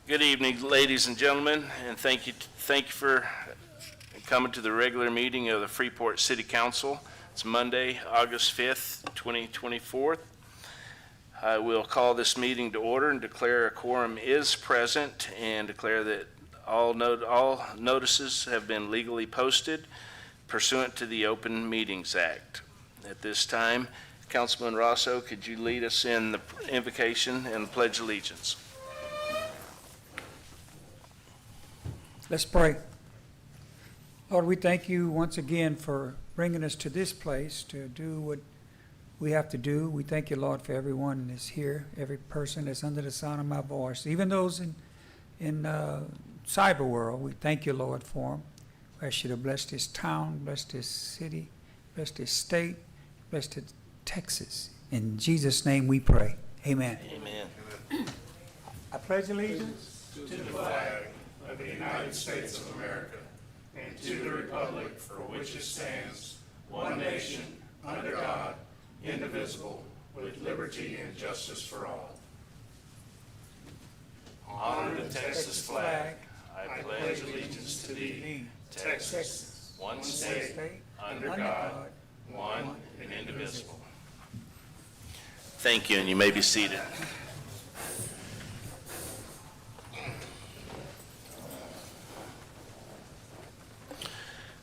Good evening, ladies and gentlemen, and thank you for coming to the regular meeting of the Freeport City Council. It's Monday, August 5th, 2024. I will call this meeting to order and declare a quorum is present and declare that all notices have been legally posted pursuant to the Open Meetings Act. At this time, Councilman Rosso, could you lead us in the invocation and the Pledge of Allegiance? Let's pray. Lord, we thank you once again for bringing us to this place to do what we have to do. We thank you, Lord, for everyone that's here, every person that's under the sound of my voice, even those in cyber world. We thank you, Lord, for them. I ask you to bless this town, bless this city, bless this state, bless Texas. In Jesus' name we pray. Amen. Amen. I pledge allegiance to the flag of the United States of America and to the republic for which it stands, one nation, under God, indivisible, with liberty and justice for all. Honor the Texas flag. I pledge allegiance to thee, Texas, one state, under God, one and indivisible. Thank you, and you may be seated.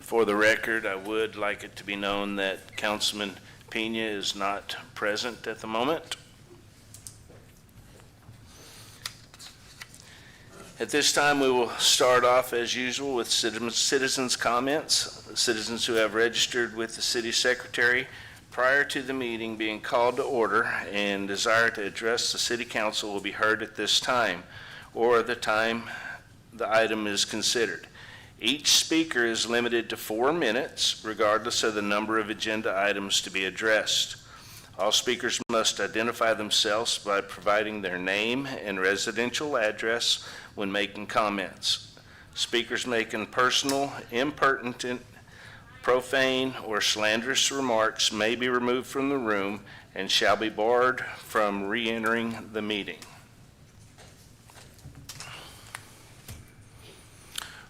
For the record, I would like it to be known that Councilman Pena is not present at the moment. At this time, we will start off as usual with citizens' comments. Citizens who have registered with the city secretary prior to the meeting being called to order and desire to address the city council will be heard at this time or the time the item is considered. Each speaker is limited to 4 minutes, regardless of the number of agenda items to be addressed. All speakers must identify themselves by providing their name and residential address when making comments. Speakers making personal, impertinent, profane, or slanderous remarks may be removed from the room and shall be barred from re-entering the meeting.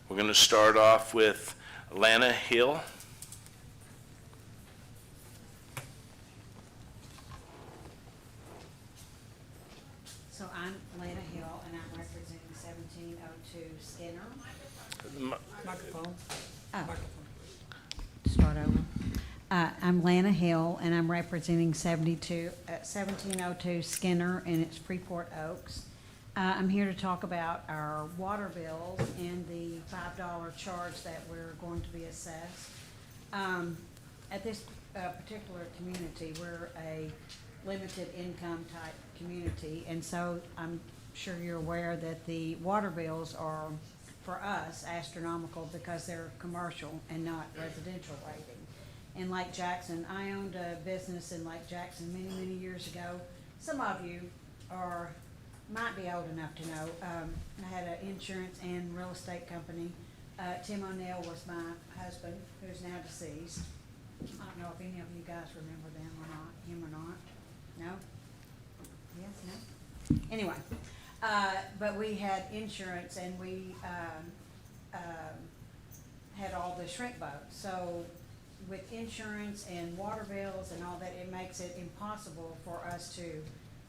We're going to start off with Lana Hill. So I'm Lana Hill, and I'm representing 1702 Skinner. microphone. Oh, start over. I'm Lana Hill, and I'm representing 1702 Skinner, and it's Freeport Oaks. I'm here to talk about our water bills and the $5 charge that we're going to be assessed. At this particular community, we're a limited income type community, and so I'm sure you're aware that the water bills are, for us, astronomical because they're commercial and not residential rating. In Lake Jackson, I owned a business in Lake Jackson many, many years ago. Some of you might be old enough to know. I had an insurance and real estate company. Tim O'Neill was my husband, who's now deceased. I don't know if any of you guys remember him or not. No? Yes, no? Anyway, but we had insurance and we had all the shrink boats. So with insurance and water bills and all that, it makes it impossible for us to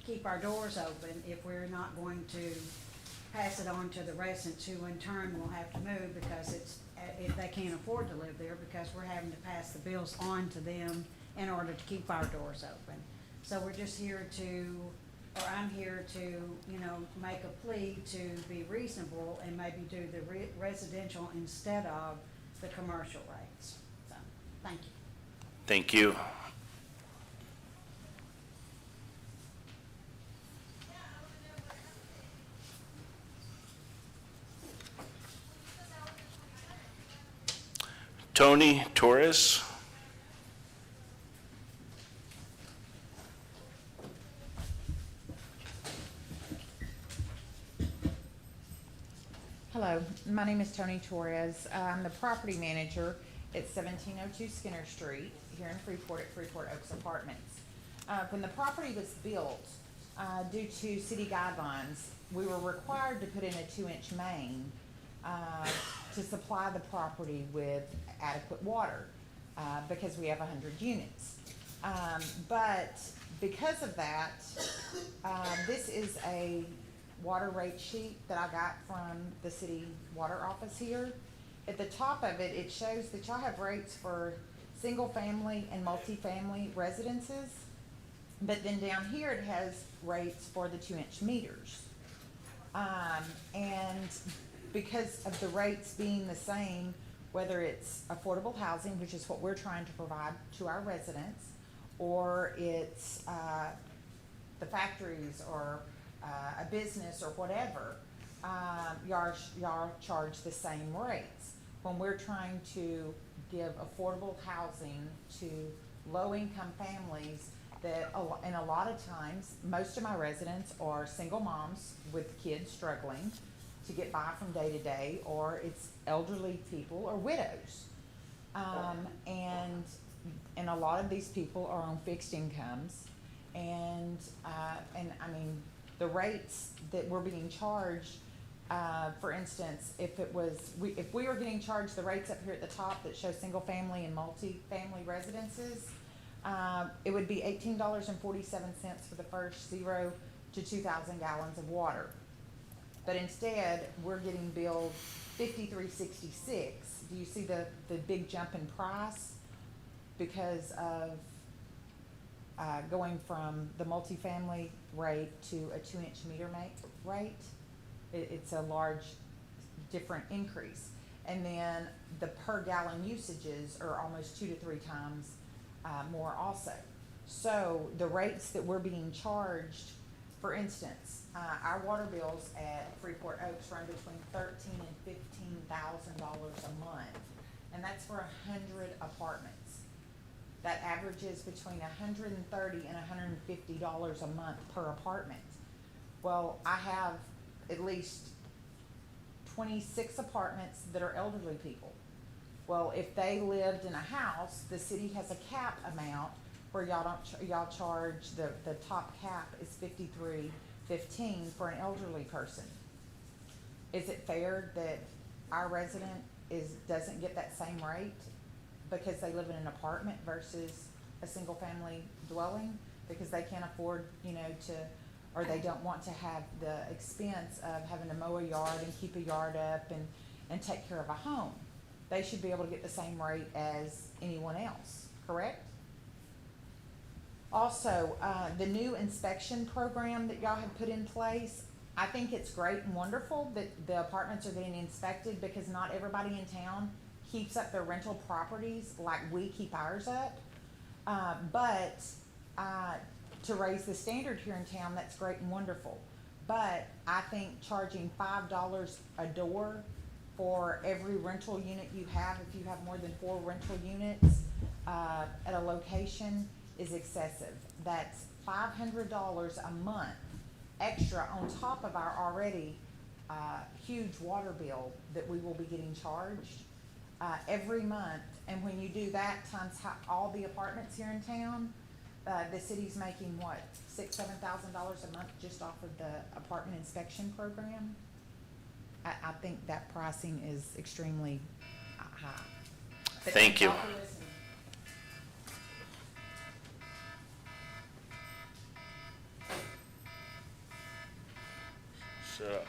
keep our doors open if we're not going to pass it on to the residents, who in turn will have to move because if they can't afford to live there, because we're having to pass the bills on to them in order to keep our doors open. So we're just here I'm here to, make a plea to be reasonable and maybe do the residential instead of the commercial rates. So, thank you. Thank you. Tony Torres. Hello, my name is Tony Torres. I'm the property manager at 1702 Skinner Street here in Freeport at Freeport Oaks Apartments. When the property was built, due to city guidelines, we were required to put in a 2-inch main to supply the property with adequate water because we have 100 units. But because of that, this is a water rate sheet that I got from the city water office here. At the top of it, it shows that y'all have rates for single-family and multifamily residences. But then down here, it has rates for the 2-inch meters. And because of the rates being the same, whether it's affordable housing, which is what we're trying to provide to our residents, or it's the factories or a business or whatever, y'all charge the same rates. When we're trying to give affordable housing to low-income families that, and a lot of times, most of my residents are single moms with kids struggling to get by from day to day, or it's elderly people or widows. And a lot of these people are on fixed incomes. And I mean, the rates that we're being charged, for instance, if we were getting charged the rates up here at the top that show single family and multi-family residences, it would be $18.47 for the first 0 to 2,000 gallons of water. But instead, we're getting billed $53.66. Do you see the big jump in price? Because of going from the multifamily rate to a 2-inch meter rate. It's a large different increase. And then the per gallon usages are almost 2 to 3 times more also. So the rates that we're being charged, for instance, our water bills at Freeport Oaks run between $13,000 and $15,000 a month. And that's for 100 apartments. That averages between $130 and $150 a month per apartment. Well, I have at least 26 apartments that are elderly people. Well, if they lived in a house, the city has a cap amount where y'all charge, the top cap is $53.15 for an elderly person. Is it fair that our resident doesn't get that same rate because they live in an apartment versus a single family dwelling? Because they can't afford, or they don't want to have the expense of having to mow a yard and keep a yard up and take care of a home. They should be able to get the same rate as anyone else, correct? Also, the new inspection program that y'all have put in place, I think it's great and wonderful that the apartments are getting inspected because not everybody in town keeps up their rental properties like we keep ours up. But to raise the standard here in town, that's great and wonderful. But I think charging $5 a door for every rental unit you have, if you have more than 4 rental units at a location, is excessive. That's $500 a month extra on top of our already huge water bill that we will be getting charged every month. And when you do that times all the apartments here in town, the city's making what, $6,000–7,000 a month just off of the apartment inspection program. I think that pricing is extremely high. But Thank you. y'all for listening. So.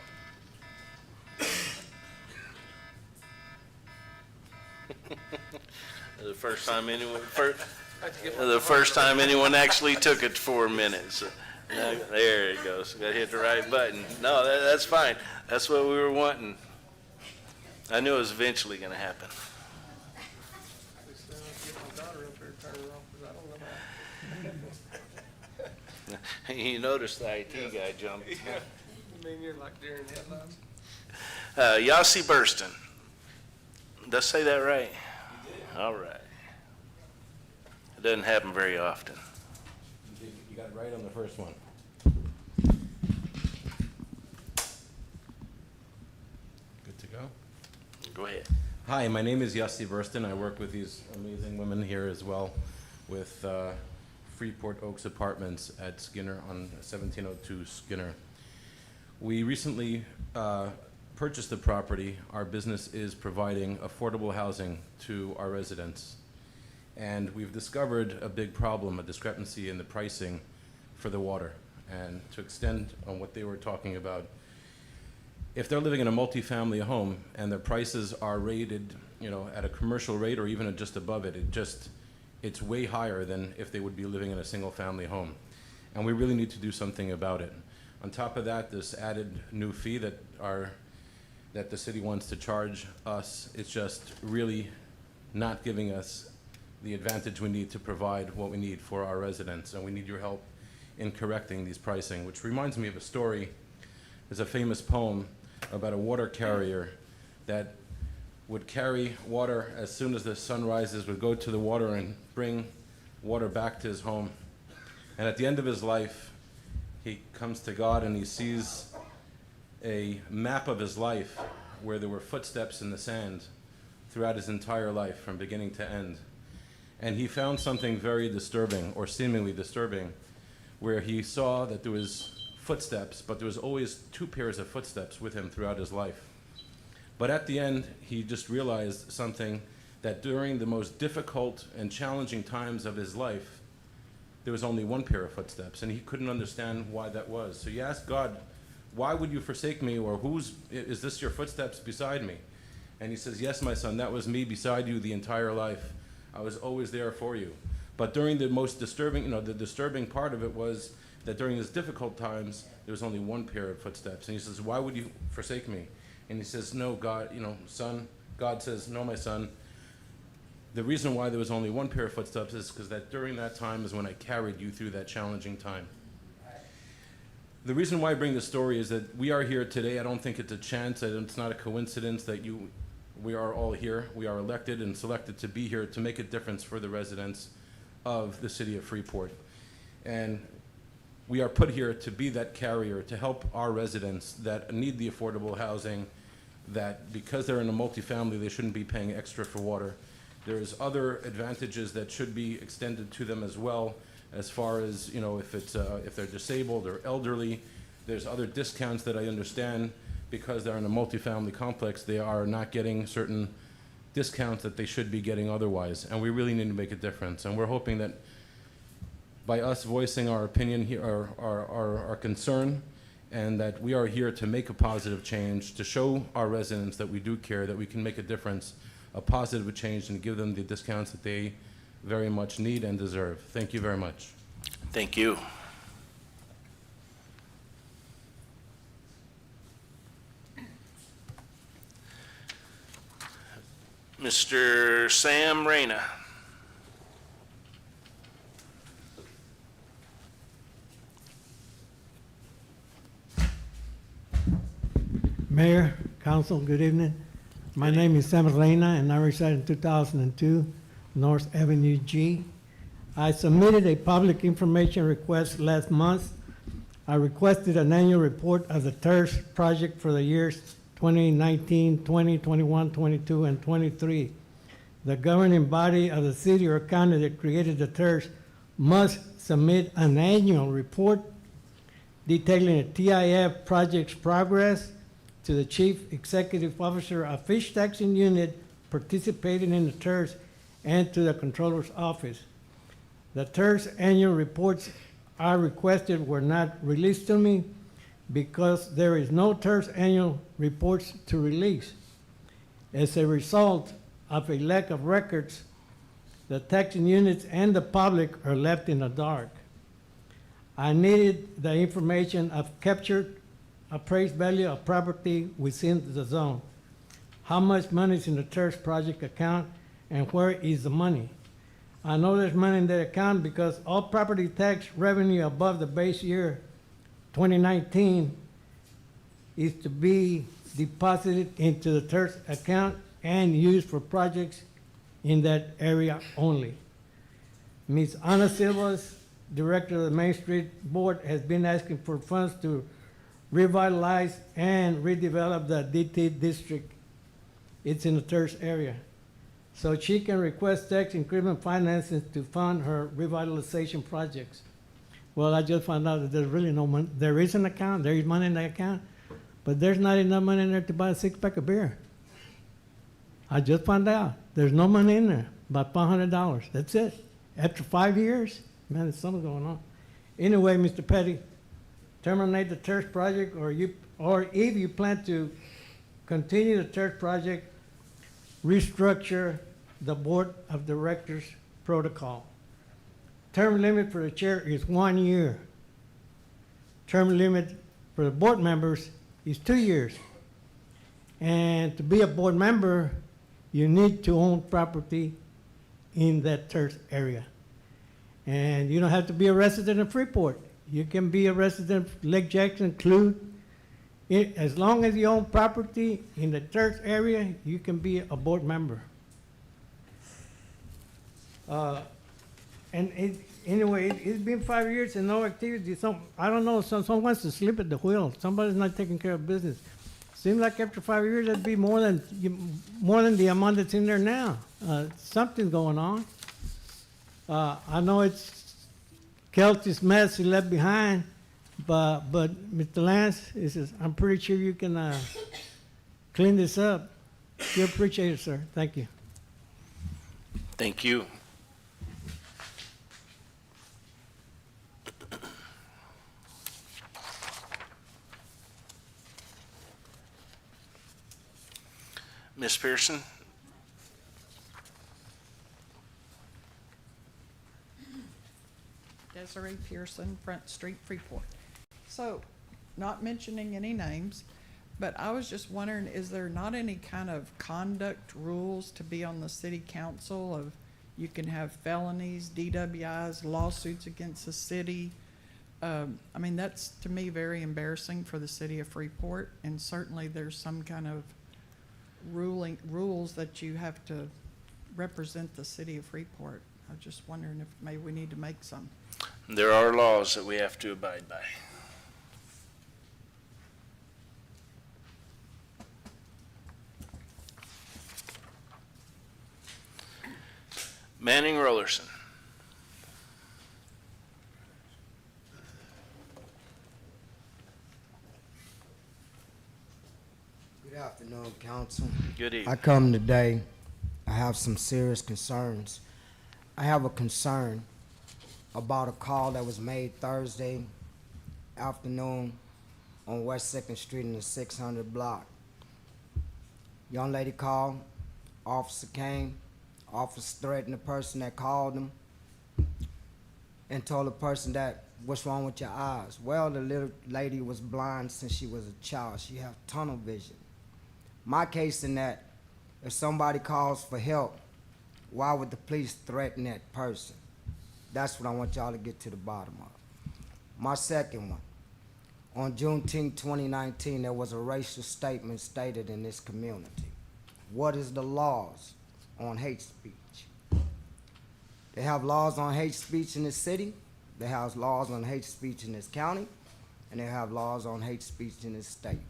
The first time anyone actually took it 4 minutes. There it goes. Got to hit the right button. No, that's fine. That's what we were wanting. I knew it was eventually going to happen. You noticed the IT guy jumped. You mean you're like deer in headlights? Yossi Burston. Did I say that right? You did. All right. It doesn't happen very often. You got it right on the first one. Good to go. Go ahead. Hi, my name is Yossi Burston. I work with these amazing women here as well with Freeport Oaks Apartments at Skinner on 1702 Skinner. We recently purchased the property. Our business is providing affordable housing to our residents. And we've discovered a big problem, a discrepancy in the pricing for the water. And to extend on what they were talking about, if they're living in a multifamily home and their prices are rated, at a commercial rate or even just above it, it's way higher than if they would be living in a single family home. And we really need to do something about it. On top of that, this added new fee that the city wants to charge us, it's just really not giving us the advantage we need to provide what we need for our residents, and we need your help in correcting these pricing, which reminds me of a story. There's a famous poem about a water carrier that would carry water as soon as the sun rises, would go to the water and bring water back to his home. And at the end of his life, he comes to God and he sees a map of his life where there were footsteps in the sand throughout his entire life from beginning to end. And he found something very disturbing, or seemingly disturbing, where he saw that there was footsteps, but there was always 2 pairs of footsteps with him throughout his life. But at the end, he just realized something, that during the most difficult and challenging times of his life, there was only 1 pair of footsteps, and he couldn't understand why that was. So he asked God, why would you forsake me, or is this your footsteps beside me? And he says, yes, my son, that was me beside you the entire life. I was always there for you. But during the most disturbing, the disturbing part of it was that during his difficult times, there was only 1 pair of footsteps. And he says, why would you forsake me? And he says, no, God, son. God says, no, my son. The reason why there was only 1 pair of footsteps is because that during that time is when I carried you through that challenging time. The reason why I bring this story is that we are here today. I don't think it's a chance, it's not a coincidence that we are all here. We are elected and selected to be here to make a difference for the residents of the city of Freeport. And we are put here to be that carrier, to help our residents that need the affordable housing, that because they're in a multifamily, they shouldn't be paying extra for water. There's other advantages that should be extended to them as well, as far as, if they're disabled or elderly. There's other discounts that I understand because they're in a multifamily complex, they are not getting certain discounts that they should be getting otherwise. And we really need to make a difference. And we're hoping that by us voicing our opinion here, our concern, and that we are here to make a positive change, to show our residents that we do care, that we can make a difference, a positive change, and give them the discounts that they very much need and deserve. Thank you very much. Thank you. Mr. Sam Reyna. Mayor, Council, good evening. My name is Sam Reina, and I reside in 2002 North Avenue G. I submitted a public information request last month. I requested an annual report of the TERS project for the years 2019, 20, 21, 22, and 23. The governing body of the city or county that created the TERS must submit an annual report detailing a TIF project's progress to the Chief Executive Officer of Fish Taxing Unit participating in the TERS and to the Controller's Office. The TERS annual reports I requested were not released to me because there is no TERS annual reports to release. As a result of a lack of records, the taxing units and the public are left in the dark. I needed the information of captured appraised value of property within the zone. How much money is in the TERS project account and where is the money? I know there's money in that account because all property tax revenue above the base year 2019 is to be deposited into the TERS account and used for projects in that area only. Ms. Ana Silvas, Director of the Main Street Board, has been asking for funds to revitalize and redevelop the DT district. It's in the TERS area. so she can request tax increment financing to fund her revitalization projects. Well, I just found out that there's really no money. There is an account, there is money in the account, but there's not enough money in there to buy a six-pack of beer. I just found out, there's no money in there, about $500, that's it. After 5 years, man, there's something going on. Anyway, Mr. Petty, terminate the church project, or if you plan to continue the church project, restructure the board of directors protocol. Term limit for the chair is 1 year. Term limit for the board members is 2 years. And to be a board member, you need to own property in that church area. And you don't have to be a resident of Freeport. You can be a resident of Lake Jackson, Clute. As long as you own property in the church area, you can be a board member. It's been 5 years and no activity. I don't know, someone wants to slip at the wheel. Somebody's not taking care of business. Seems like after 5 years, that'd be more than the amount that's in there now. Something's going on. I know it's Kelty's mess he left behind, but Mr. Lance, I'm pretty sure you can clean this up. We appreciate it, sir. Thank you. Thank you. Ms. Pearson? Desiree Pearson, Front Street, Freeport. So, not mentioning any names, but I was just wondering, is there not any kind of conduct rules to be on the city council of you can have felonies, DWIs, lawsuits against the city? I mean, that's to me very embarrassing for the city of Freeport, and certainly there's some kind of rules that you have to represent the city of Freeport. I was just wondering if maybe we need to make some. There are laws that we have to abide by. Manning Rollerson. Good afternoon, council. Good I evening. come today, I have some serious concerns. I have a concern about a call that was made Thursday afternoon on West 2nd Street in the 600 block. Young lady called, officer came, officer threatened the person that called him and told the person that, what's wrong with your eyes? Well, the little lady was blind since she was a child. She had tunnel vision. My case in that, if somebody calls for help, why would the police threaten that person? That's what I want y'all to get to the bottom of. My second one, on Juneteenth 2019, there was a racial statement stated in this community. What is the laws on hate speech? They have laws on hate speech in this city, they have laws on hate speech in this county, and they have laws on hate speech in this state.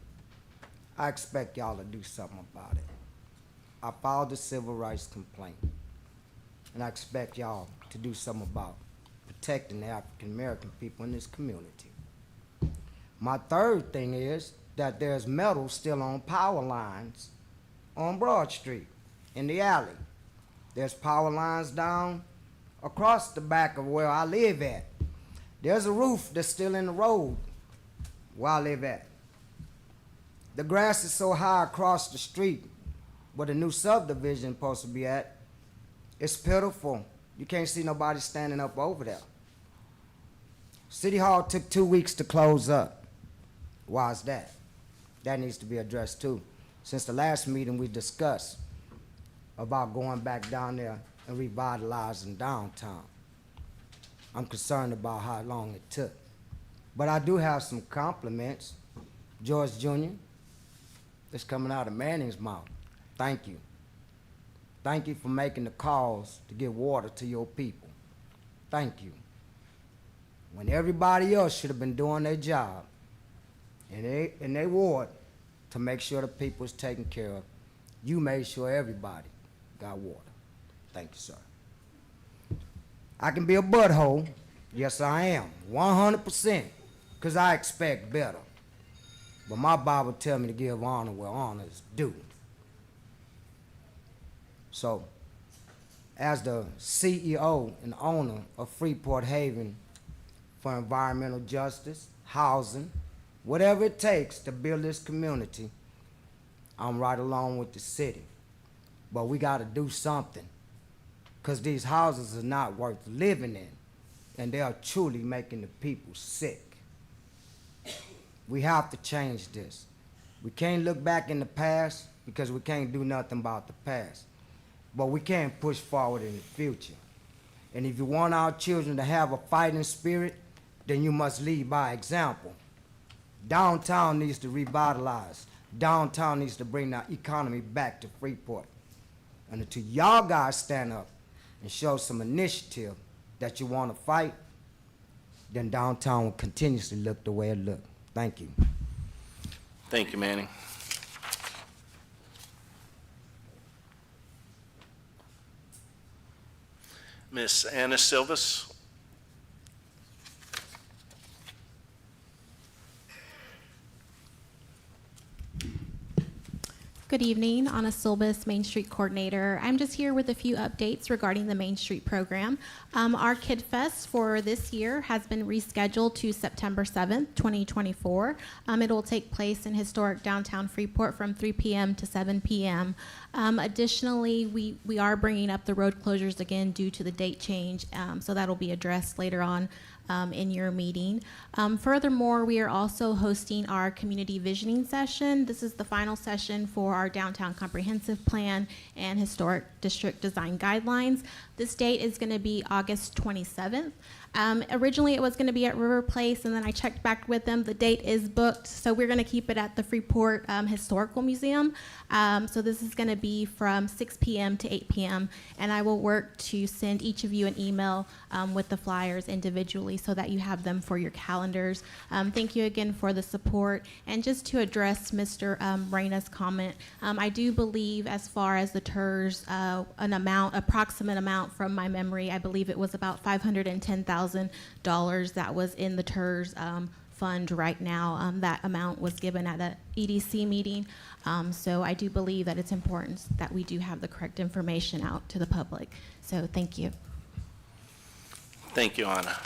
I expect y'all to do something about it. I filed a civil rights complaint, and I expect y'all to do something about protecting the African American people in this community. My third thing is that there's metal still on power lines on Broad Street in the alley. There's power lines down across the back of where I live at. There's a roof that's still in the road where I live at. The grass is so high across the street where the new subdivision is supposed to be at, it's pitiful. You can't see nobody standing up over there. City Hall took 2 weeks to close up. Why is that? That needs to be addressed too. Since the last meeting we discussed about going back down there and revitalizing downtown. I'm concerned about how long it took. But I do have some compliments. George Jr., it's coming out of Manning's mouth. Thank you. Thank you for making the calls to get water to your people. Thank you. When everybody else should have been doing their job in their ward to make sure the people was taken care of, you made sure everybody got water. Thank you, sir. I can be a butthole. Yes, I am. 100%. Because I expect better. But my Bible tells me to give honor where honor is due. So, as the CEO and owner of Freeport Haven for environmental justice, housing, whatever it takes to build this community, I'm right along with the city. But we got to do something, because these houses are not worth living in, and they are truly making the people sick. We have to change this. We can't look back in the past, because we can't do nothing about the past. But we can push forward in the future. And if you want our children to have a fighting spirit, then you must lead by example. Downtown needs to revitalize. Downtown needs to bring the economy back to Freeport. And until y'all guys stand up and show some initiative that you want to fight, then downtown will continuously look the way it looks. Thank you. Thank you, Manning. Miss Anna Silvas. Good evening, Anna Silbus, Main Street Coordinator. I'm just here with a few updates regarding the Main Street program. Our Kid Fest for this year has been rescheduled to September 7th, 2024. It will take place in historic downtown Freeport from 3 p.m. to 7 p.m. Additionally, we are bringing up the road closures again due to the date change, so that'll be addressed later on in your meeting. Furthermore, we are also hosting our community visioning session. This is the final session for our downtown comprehensive plan and historic district design guidelines. This date is going to be August 27th. Originally it was going to be at River Place, and then I checked back with them. The date is booked, so we're going to keep it at the Freeport Historical Museum. So this is going to be from 6 p.m. to 8 p.m., and I will work to send each of you an email with the flyers individually so that you have them for your calendars. Thank you again for the support. And just to address Mr. Reyna's comment, I do believe, as far as the TERS, an approximate amount from my memory, I believe it was about $510,000 that was in the TERS fund right now. That amount was given at an EDC meeting. So I do believe that it's important that we do have the correct information out to the public. So thank you. Thank you, Anna.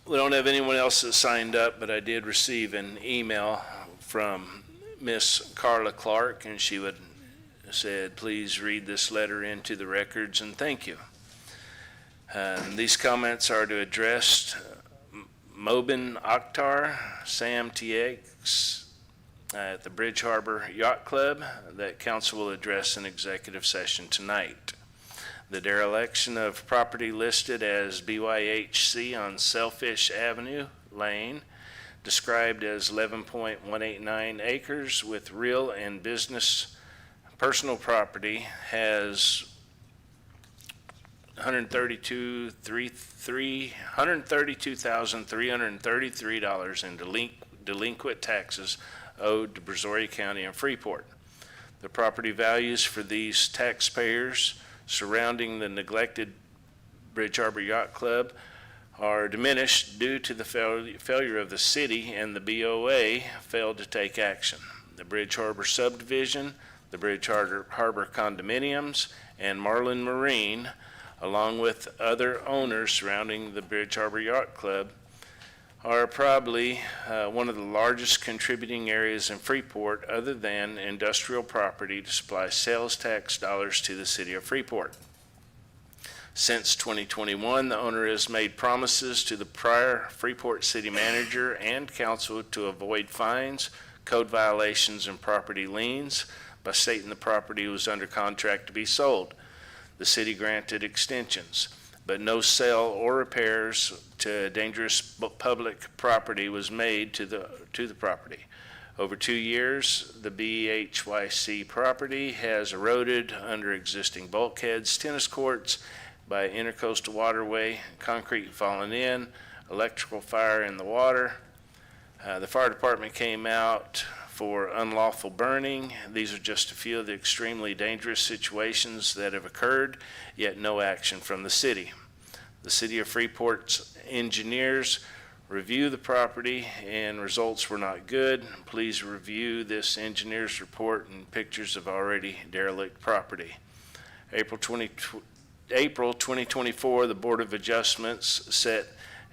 We don't have anyone else that signed up, but I did receive an email from Miss Carla Clark, and she said, please read this letter into the records, and thank you. These comments are to address Mobin Akhtar, Sam TX at the Bridge Harbor Yacht Club that council will address in executive session tonight. The dereliction of property listed as BYHC on Sailfish Avenue Lane, described as 11.189 acres with real and business personal property, has $132,333 in delinquent taxes owed to Brazoria County and Freeport. The property values for these taxpayers surrounding the neglected Bridge Harbor Yacht Club are diminished due to the failure of the city, and the BOA failed to take action. The Bridge Harbor subdivision, the Bridge Harbor condominiums, and Marlin Marine, along with other owners surrounding the Bridge Harbor Yacht Club, are probably one of the largest contributing areas in Freeport other than industrial property to supply sales tax dollars to the city of Freeport. Since 2021, the owner has made promises to the prior Freeport city manager and council to avoid fines, code violations, and property liens by stating the property was under contract to be sold. The city granted extensions, but no sale or repairs to dangerous public property was made to the property. Over 2 years, the BHYC property has eroded under existing bulkheads, tennis courts, by intercoastal waterway, concrete fallen in, electrical fire in the water, The fire department came out for unlawful burning. These are just a few of the extremely dangerous situations that have occurred, yet no action from the city. The City of Freeport's engineers review the property and results were not good. Please review this engineer's report and pictures of already derelict property. April 2024, the Board of Adjustments set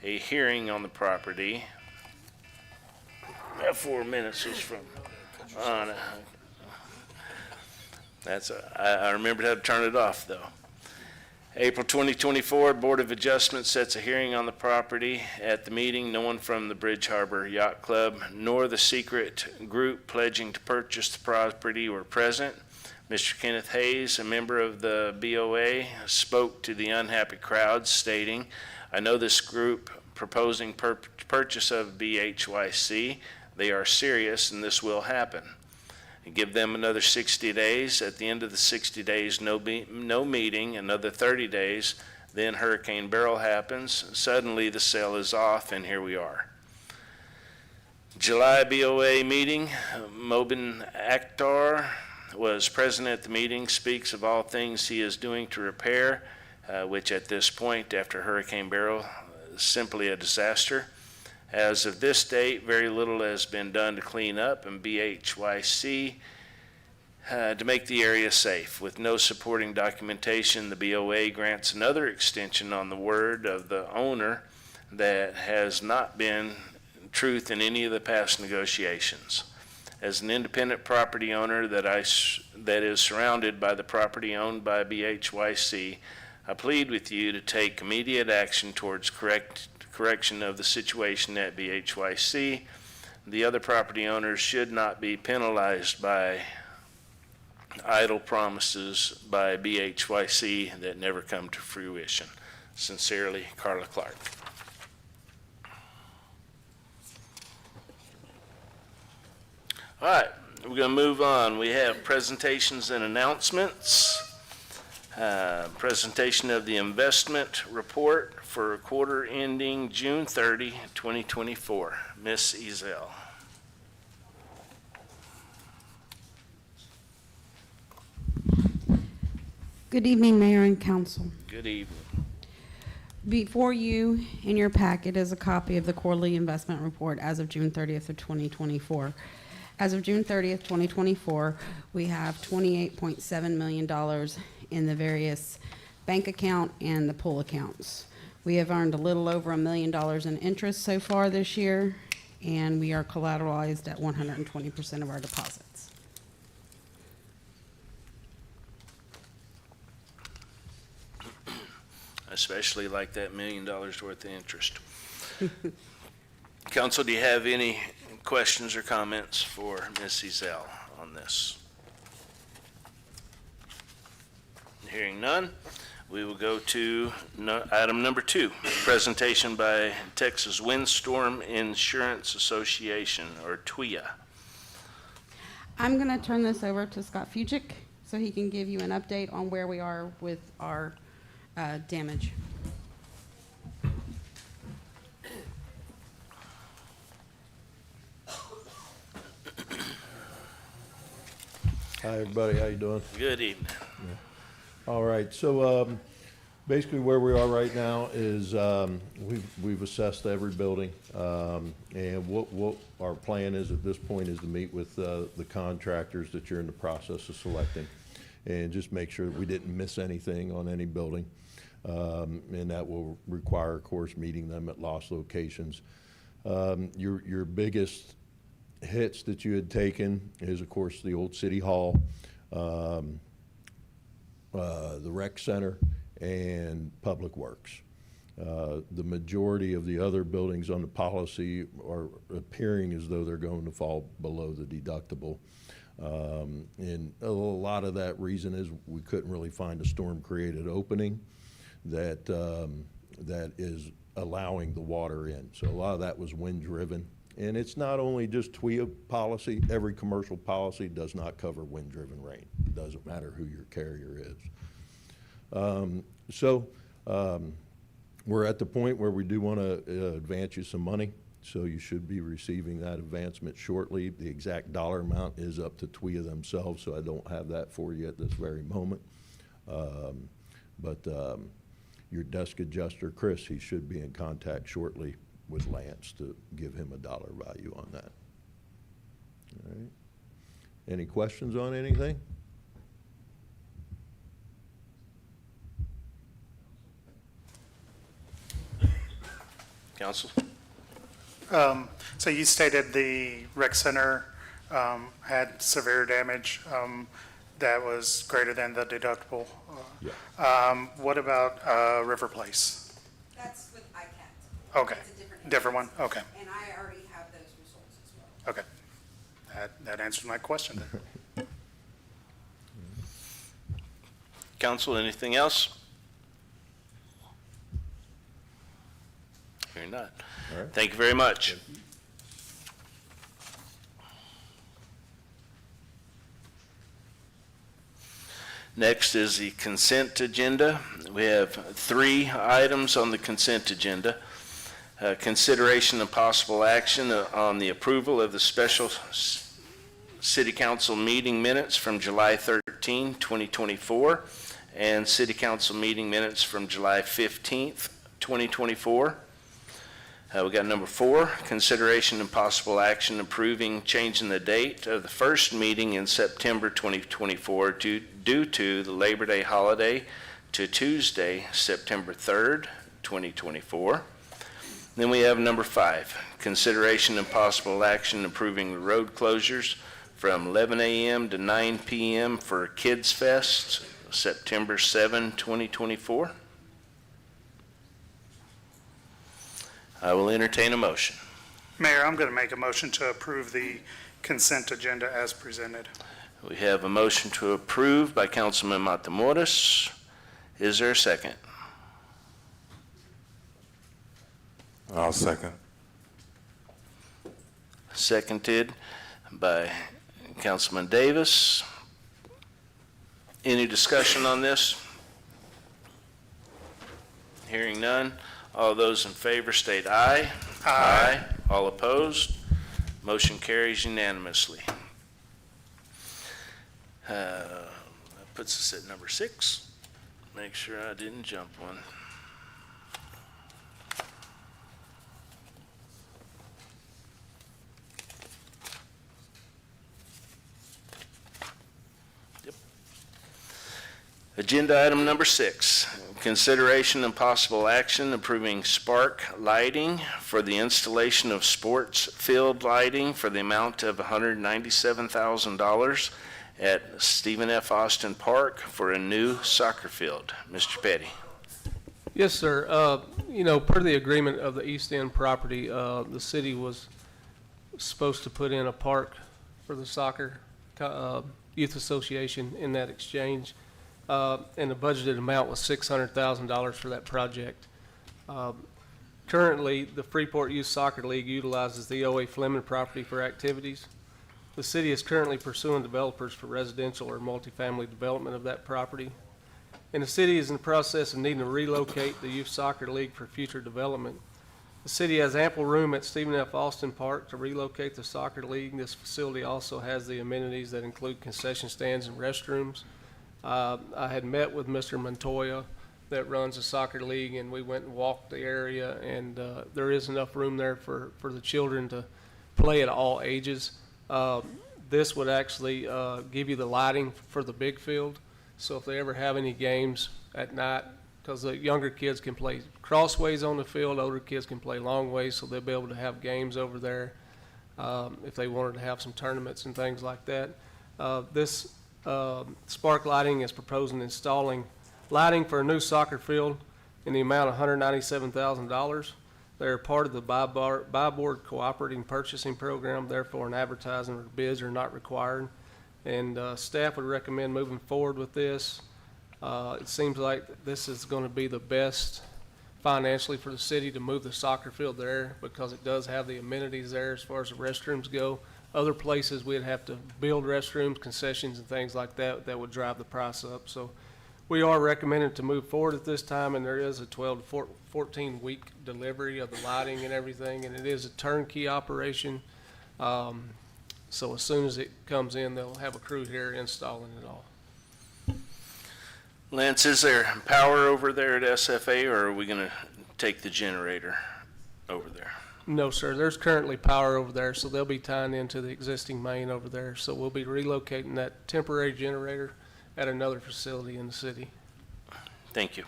a hearing on the property. That 4 minutes was from, I remembered how to turn it off though. April 2024, Board of Adjustments sets a hearing on the property. At the meeting, no one from the Bridge Harbor Yacht Club nor the secret group pledging to purchase the property were present. Mr. Kenneth Hayes, a member of the BOA, spoke to the unhappy crowd stating, "I know this group proposing purchase of BHYC. They are serious and this will happen. Give them another 60 days. At the end of the 60 days, no meeting, another 30 days. Then Hurricane Beryl happens. Suddenly the sale is off, and here we are." July BOA meeting, Mobin Akhtar was present at the meeting, speaks of all things he is doing to repair, which at this point, after Hurricane Beryl, is simply a disaster. As of this date, very little has been done to clean up and BHYC to make the area safe. With no supporting documentation, the BOA grants another extension on the word of the owner that has not been truth in any of the past negotiations. As an independent property owner that is surrounded by the property owned by BHYC, I plead with you to take immediate action towards correction of the situation at BHYC. The other property owners should not be penalized by idle promises by BHYC that never come to fruition. Sincerely, Carla Clark. All right, we're going to move on. We have presentations and announcements. Presentation of the investment report for quarter ending June 30, 2024. Ms. Ezell. Good evening, Mayor and Council. Good evening. Before you, in your packet, is a copy of the quarterly investment report as of June 30th of 2024. As of June 30th, 2024, we have $28.7 million in the various bank account and the pool accounts. We have earned a little over $1 million in interest so far this year, and we are collateralized at 120% of our deposits. Especially like that $1 million worth of interest. Council, do you have any questions or comments for Ms. Ezell on this? Hearing none, we will go to item number 2, presentation by Texas Windstorm Insurance Association, or TWIA. I'm going to turn this over to Scott Fugic so he can give you an update on where we are with our damage. Hi, everybody. How you doing? Good evening. All right. So basically, where we are right now is we've assessed every building, and what our plan is at this point is to meet with the contractors that you're in the process of selecting, and just make sure that we didn't miss anything on any building, and that will require, of course, meeting them at lost locations. Your biggest hits that you had taken is, of course, the old City Hall, the rec center, and Public Works. The majority of the other buildings on the policy are appearing as though they're going to fall below the deductible. And a lot of that reason is we couldn't really find a storm-created opening that is allowing the water in. So a lot of that was wind-driven. And it's not only just TWIA policy. Every commercial policy does not cover wind-driven rain. It doesn't matter who your carrier is. We're at the point where we do want to advance you some money. So you should be receiving that advancement shortly. The exact dollar amount is up to TWIA themselves, so I don't have that for you at this very moment. But your desk adjuster, Chris, he should be in contact shortly with Lance to give him a dollar value on that. All right. Any questions on anything? Council? So you stated the rec center had severe damage that was greater than the deductible. Yeah. What about River Place? That's with ICAT. Okay, It's a different one, okay, And I already have those results as well. okay. That answers my question then. Council, anything else? Hearing none. All right. Thank you very much. Next is the consent agenda. We have 3 items on the consent agenda. Consideration and possible action on the approval of the special city council meeting minutes from July 13, 2024, and city council meeting minutes from July 15th, 2024. We got number 4, consideration and possible action approving changing the date of the first meeting in September 2024 due to the Labor Day holiday to Tuesday, September 3rd, 2024. Then we have number 5, consideration and possible action approving the road closures from 11 a.m. to 9 p.m. for Kids Fest, September 7, 2024. I will entertain a motion. Mayor, I'm going to make a motion to approve the consent agenda as presented. We have a motion to approve by Councilman Matamoros. Is there a second? I'll second. Seconded by Councilman Davis. Any discussion on this? Hearing none. All those in favor state aye. Aye. All opposed? Motion carries unanimously. That puts us at number 6. Make sure I didn't jump one. Agenda item number 6, consideration and possible action approving spark lighting for the installation of sports field lighting for the amount of $197,000 at Stephen F. Austin Park for a new soccer field. Mr. Petty. Yes, sir. Per the agreement of the East End property, the city was supposed to put in a park for the soccer youth association in that exchange. And the budgeted amount was $600,000 for that project. Currently, the Freeport Youth Soccer League utilizes the O.A. Fleming property for activities. The city is currently pursuing developers for residential or multifamily development of that property. And the city is in the process of needing to relocate the Youth Soccer League for future development. The city has ample room at Stephen F. Austin Park to relocate the soccer league. This facility also has the amenities that include concession stands and restrooms. I had met with Mr. Montoya that runs the soccer league, and we went and walked the area, and there is enough room there for the children to play at all ages. This would actually give you the lighting for the big field, so if they ever have any games at night, because the younger kids can play crossways on the field, older kids can play long ways, so they'll be able to have games over there if they wanted to have some tournaments and things like that. This Spark Lighting is proposing installing lighting for a new soccer field in the amount of $197,000. They're part of the buy board cooperating purchasing program, therefore an advertising or bids are not required. And staff would recommend moving forward with this. It seems like this is going to be the best financially for the city to move the soccer field there because it does have the amenities there as far as the restrooms go. Other places we'd have to build restrooms, concessions, and things like that that would drive the price up. So We are recommending to move forward at this time, and there is a 12 to 14-week delivery of the lighting and everything, and it is a turnkey operation. So as soon as it comes in, they'll have a crew here installing it all. Lance, is there power over there at SFA, or are we going to take the generator over there? No, sir. There's currently power over there, so they'll be tying into the existing main over there. So we'll be relocating that temporary generator at another facility in the city. Thank you.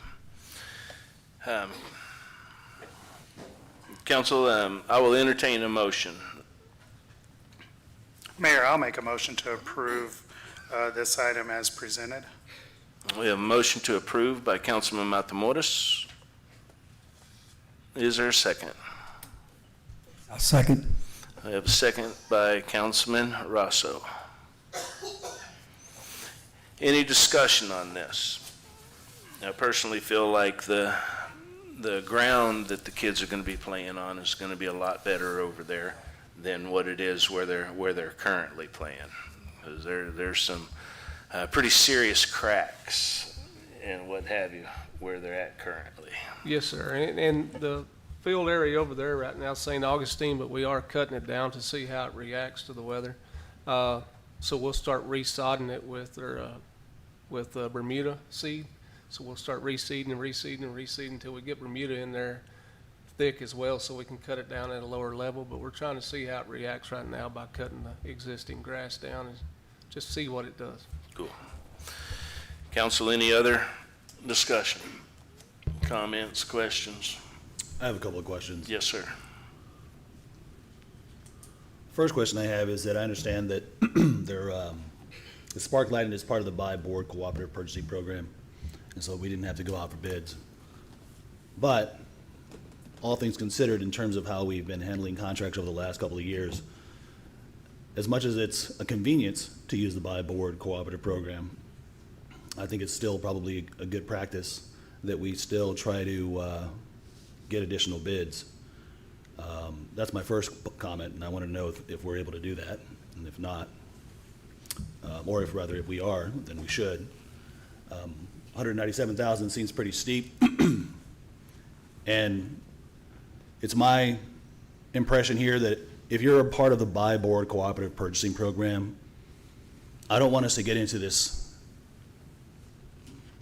Council, I will entertain a motion. Mayor, I'll make a motion to approve this item as presented. We have a motion to approve by Councilman Matamoros. Is there a second? I'll second. I have a second by Councilman Rosso. Any discussion on this? I personally feel like the ground that the kids are going to be playing on is going to be a lot better over there than what it is where they're currently playing. Because there's some pretty serious cracks and what have you where they're at currently. Yes, sir. And the field area over there right now is St. Augustine, but we are cutting it down to see how it reacts to the weather. So we'll start resodding it with Bermuda seed. So we'll start reseeding and reseeding and reseeding until we get Bermuda in there thick as well, so we can cut it down at a lower level. But we're trying to see how it reacts right now by cutting the existing grass down and just see what it does. Cool. Council, any other discussion? Comments, questions? I have a couple of questions. Yes, sir. First question I have is that I understand that the spark lighting is part of the buy board cooperative purchasing program, and so we didn't have to go out for bids. But all things considered, in terms of how we've been handling contracts over the last couple of years, as much as it's a convenience to use the buy board cooperative program, I think it's still probably a good practice that we still try to get additional bids. That's my first comment, and I want to know if we're able to do that, and if not, or if rather if we are, then we should. 197,000 seems pretty steep, and it's my impression here that if you're a part of the buy board cooperative purchasing program, I don't want us to get into this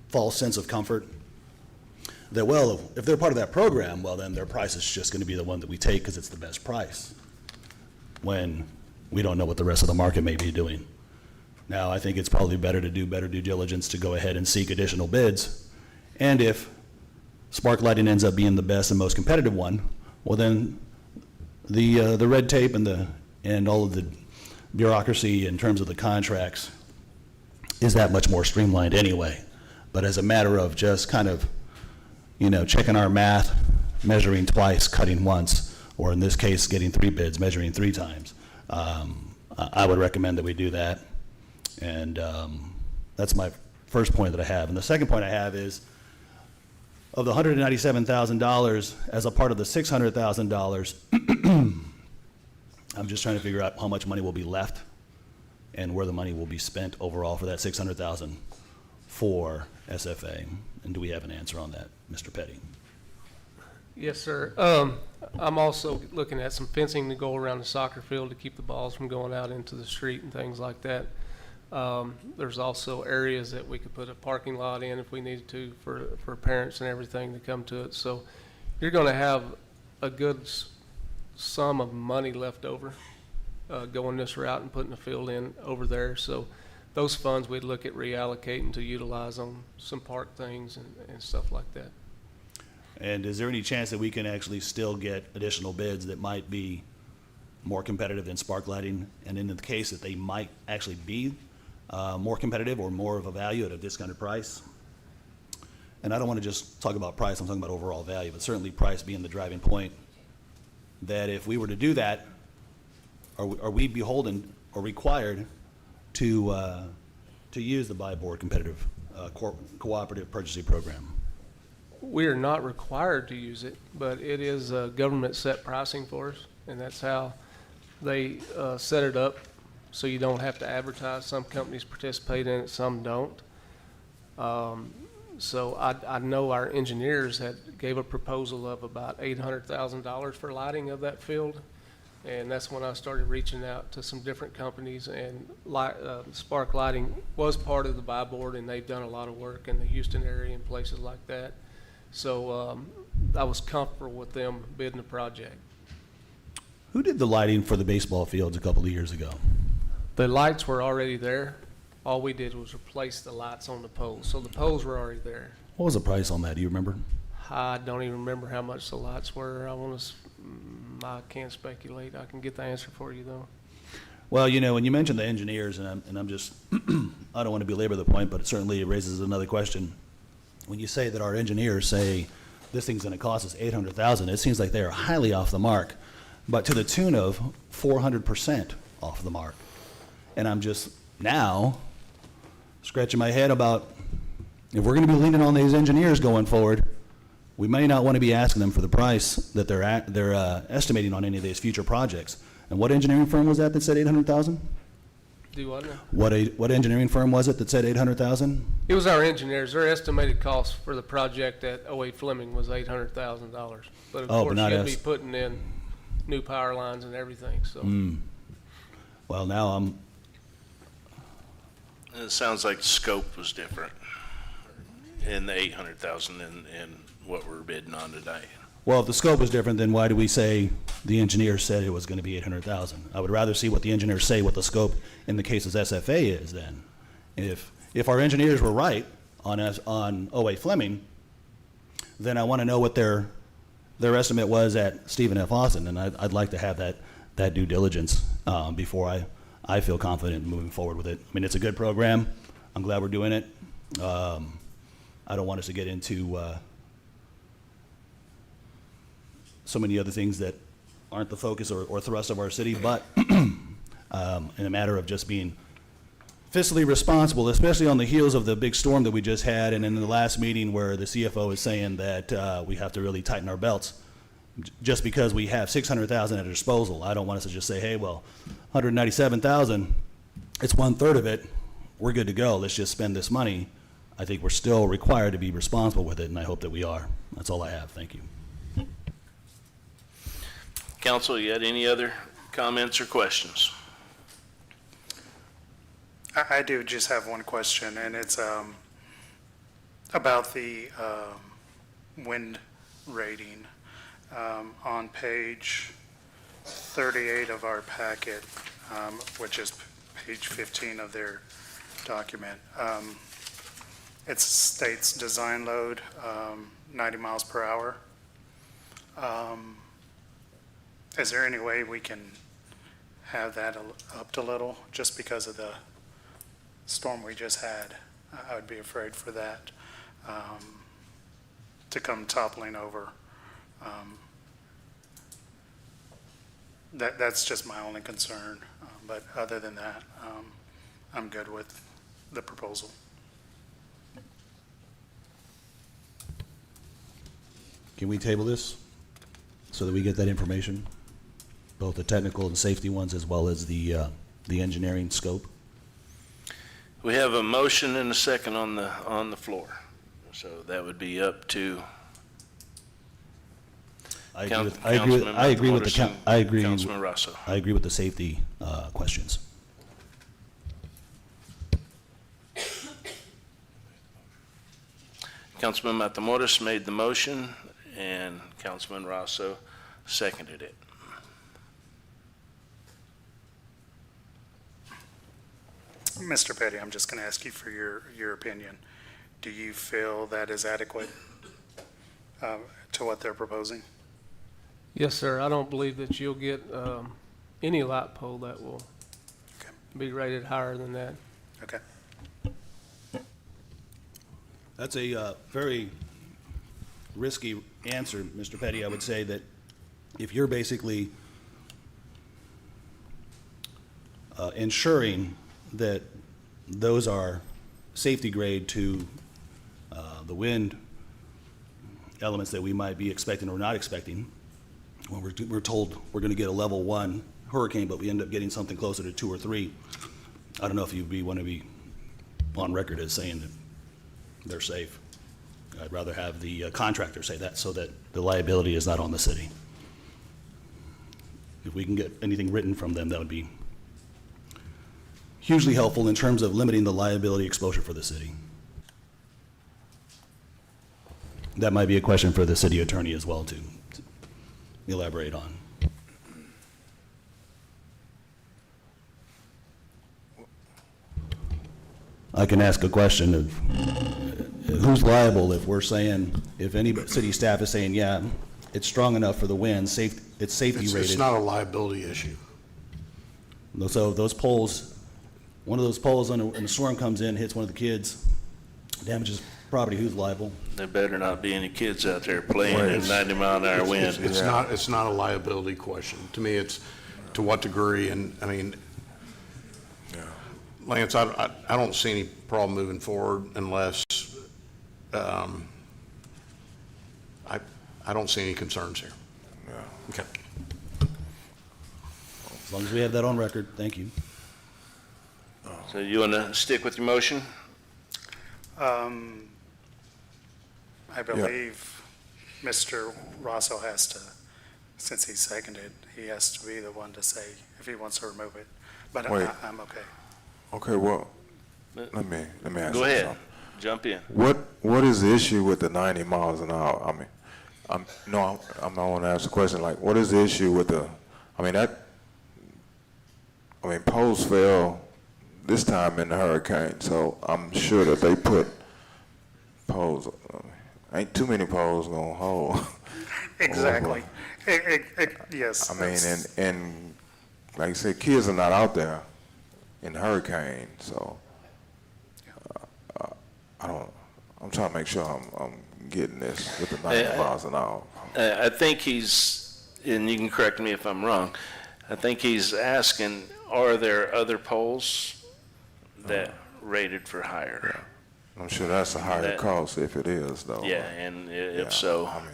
false sense of comfort that, well, if they're part of that program, well, then their price is just going to be the one that we take because it's the best price, when we don't know what the rest of the market may be doing. Now, I think it's probably better to do better due diligence to go ahead and seek additional bids. And if spark lighting ends up being the best and most competitive one, well, then the red tape and all of the bureaucracy in terms of the contracts is that much more streamlined anyway. But as a matter of just kind of, checking our math, measuring twice, cutting once, or in this case, getting 3 bids, measuring 3 times, I would recommend that we do that. And that's my first point that I have. And the second point I have is, of the $197,000 as a part of the $600,000, I'm just trying to figure out how much money will be left and where the money will be spent overall for that $600,000 for SFA. And do we have an answer on that, Mr. Petty? Yes, sir. I'm also looking at some fencing to go around the soccer field to keep the balls from going out into the street and things like that. There's also areas that we could put a parking lot in if we needed to for parents and everything to come to it. So you're going to have a good sum of money left over going this route and putting the field in over there. So those funds we'd look at reallocating to utilize on some park things and stuff like that. And is there any chance that we can actually still get additional bids that might be more competitive than spark lighting? And in the case that they might actually be more competitive or more of a value at a discounted price? And I don't want to just talk about price, I'm talking about overall value, but certainly price being the driving point, that if we were to do that, are we beholden or required to use the buy board competitive cooperative purchasing program? We are not required to use it, but it is government set pricing for us, and that's how they set it up, so you don't have to advertise. Some companies participate in it, some don't. So I know our engineers gave a proposal of about $800,000 for lighting of that field. And that's when I started reaching out to some different companies, and Spark Lighting was part of the buy board, and they've done a lot of work in the Houston area and places like that. So I was comfortable with them bidding the project. Who did the lighting for the baseball fields a couple of years ago? The lights were already there. All we did was replace the lights on the poles. So the poles were already there. What was the price on that? Do you remember? I don't even remember how much the lights were. I can't speculate. I can get the answer for you, though. Well, you know, when you mentioned the engineers, and I'm just, I don't want to belabor the point, but certainly it raises another question. When you say that our engineers say this thing's going to cost us $800,000, it seems like they are highly off the mark, but to the tune of 400% off the mark. And I'm just now scratching my head about if we're going to be leaning on these engineers going forward, we may not want to be asking them for the price that they're estimating on any of these future projects. And what engineering firm was that said 800,000? Do what now? What engineering firm was it that said 800,000? It was our engineers. Their estimated cost for the project at 08 Fleming was $800,000. But of course, not you'll us. be putting in new power lines and everything, so. Well, now It sounds like the scope was different in the 800,000 and what we're bidding on today. well, if the scope was different, then why do we say the engineer said it was going to be 800,000? I would rather see what the engineers say what the scope in the case of SFA is then. If our engineers were right on 08 Fleming, then I want to know what their estimate was at Stephen F. Austin, and I'd like to have that due diligence before I feel confident in moving forward with it. I mean, it's a good program. I'm glad we're doing it. I don't want us to get into so many other things that aren't the focus or thrust of our city, but in a matter of just being fiscally responsible, especially on the heels of the big storm that we just had, and in the last meeting where the CFO is saying that we have to really tighten our belts just because we have $600,000 at our disposal. I don't want us to just say, hey, well, $197,000, it's 1/3 of it, we're good to go, let's just spend this money. I think we're still required to be responsible with it, and I hope that we are. That's all I have. Thank you. Council, you got any other comments or questions? I do just have one question, and it's about the wind rating. On page 38 of our packet, which is page 15 of their document, it states design load 90 miles per hour. Is there any way we can have that upped a little, just because of the storm we just had? I would be afraid for that to come toppling over. That's just my only concern, but other than that, I'm good with the proposal. Can we table this so that we get that information? Both the technical and safety ones as well as the engineering scope? We have a motion and a second on the floor. So that would be up to Councilman Rosso. I agree with the safety questions. Councilman Matamoros made the motion, and Councilman Rosso seconded it. Mr. Petty, I'm just going to ask you for your opinion. Do you feel that is adequate to what they're proposing? Yes, sir. I don't believe that you'll get any light pole that will Okay. be rated higher than that. Okay. That's a very risky answer, Mr. Petty. I would say that if you're basically ensuring that those are safety grade to the wind elements that we might be expecting or not expecting, when we're told we're going to get a level 1 hurricane, but we end up getting something closer to 2 or 3, I don't know if you'd want to be on record as saying that they're safe. I'd rather have the contractor say that so that the liability is not on the city. If we can get anything written from them, that would be hugely helpful in terms of limiting the liability exposure for the city. That might be a question for the city attorney as well to elaborate on. I can ask a question of who's liable if we're saying, if any city staff is saying, yeah, it's strong enough for the wind, it's safety rated. It's not a liability issue. So those poles, one of those poles when a storm comes in, hits one of the kids, damages property, who's liable? There better not be any kids out there playing in 90-mile-an-hour wind. It's not a liability question. To me, it's to what degree, and I mean, Lance, I don't see any problem moving forward unless, I don't see any concerns here. Okay. As long as we have that on record, thank you. So you want to stick with your motion? I believe Mr. Rosso has to, since he seconded, he has to be the one to say if he wants to remove it. But Wait. I'm okay. Okay, well, let me ask Go you ahead, something. jump in. What is the issue with the 90 miles an hour? I mean, I'm not want to ask the question, like, what is the issue with poles fell this time in the hurricane, so I'm sure that they put poles, ain't too many poles gonna hold. Exactly. Yes. I mean, and like I said, kids are not out there in the hurricane, so I'm trying to make sure I'm getting this with the 90 miles an hour. I think he's, and you can correct me if I'm wrong, I think he's asking, are there other poles that rated for higher? I'm sure that's a higher cost if it is, though. Yeah, and if so. I mean,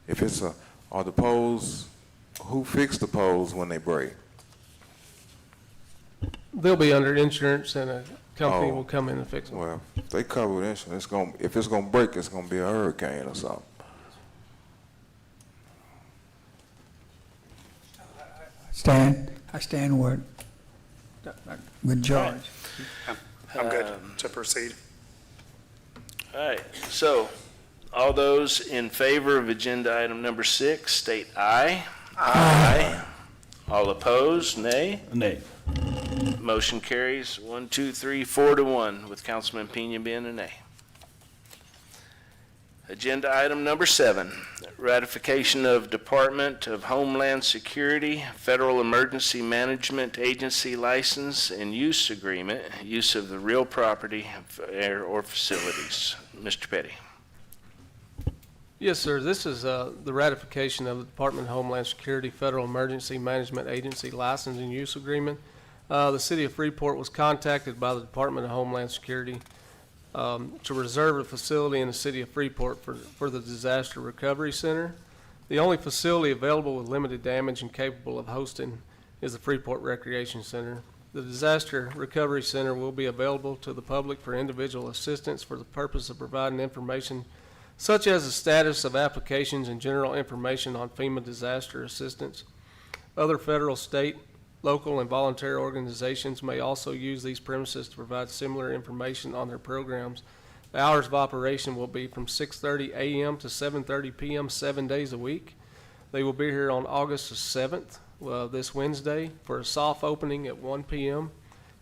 if it's are the poles, who fixed the poles when they break? They'll be under insurance and a company Oh. will come in and fix them. Well, if they cover with insurance, if it's gonna break, it's gonna be a hurricane or something. I stand with George. I'm good to proceed. All right, so all those in favor of agenda item number 6, state aye. Aye. All opposed, nay. Nay. Motion carries 1, 2, 3, 4 to 1 with Councilman Pena being a nay. Agenda item number 7, ratification of Department of Homeland Security Federal Emergency Management Agency License and Use Agreement, use of the real property or facilities. Mr. Petty. Yes, sir. This is the ratification of the Department of Homeland Security Federal Emergency Management Agency License and Use Agreement. The city of Freeport was contacted by the Department of Homeland Security to reserve a facility in the city of Freeport for the Disaster Recovery Center. The only facility available with limited damage and capable of hosting is the Freeport Recreation Center. The Disaster Recovery Center will be available to the public for individual assistance for the purpose of providing information such as the status of applications and general information on FEMA disaster assistance. Other federal, state, local, and voluntary organizations may also use these premises to provide similar information on their programs. The hours of operation will be from 6:30 a.m. to 7:30 p.m. 7 days a week. They will be here on August the 7th, this Wednesday, for a soft opening at 1 p.m.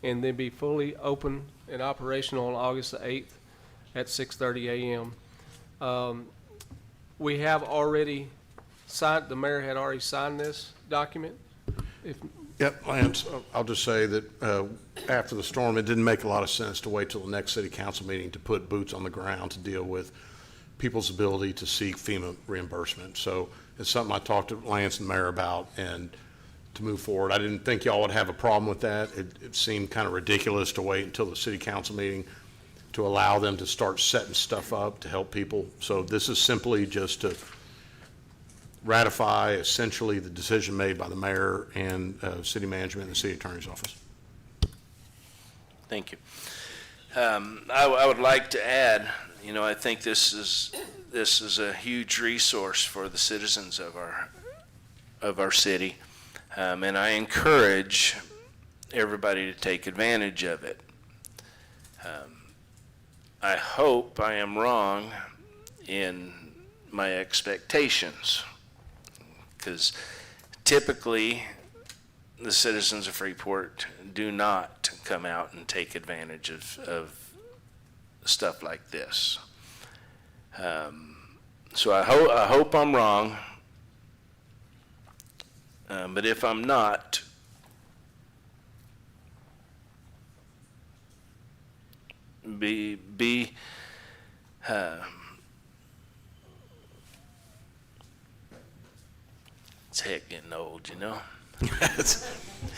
and then be fully open and operational on August the 8th at 6:30 a.m. We have already signed, the mayor had already signed this document. Yep, Lance, I'll just say that after the storm, it didn't make a lot of sense to wait till the next city council meeting to put boots on the ground to deal with people's ability to seek FEMA reimbursement. So it's something I talked to Lance and the mayor about, and to move forward. I didn't think y'all would have a problem with that. It seemed kind of ridiculous to wait until the city council meeting to allow them to start setting stuff up to help people. So this is simply just to ratify essentially the decision made by the mayor and city management and the city attorney's office. Thank you. I would like to add You know, I think this is a huge resource for the citizens of our city, and I encourage everybody to take advantage of it. I hope I am wrong in my expectations, because typically the citizens of Freeport do not come out and take advantage of stuff like this. So I hope I'm wrong, but if I'm not, it's heck getting old, you know?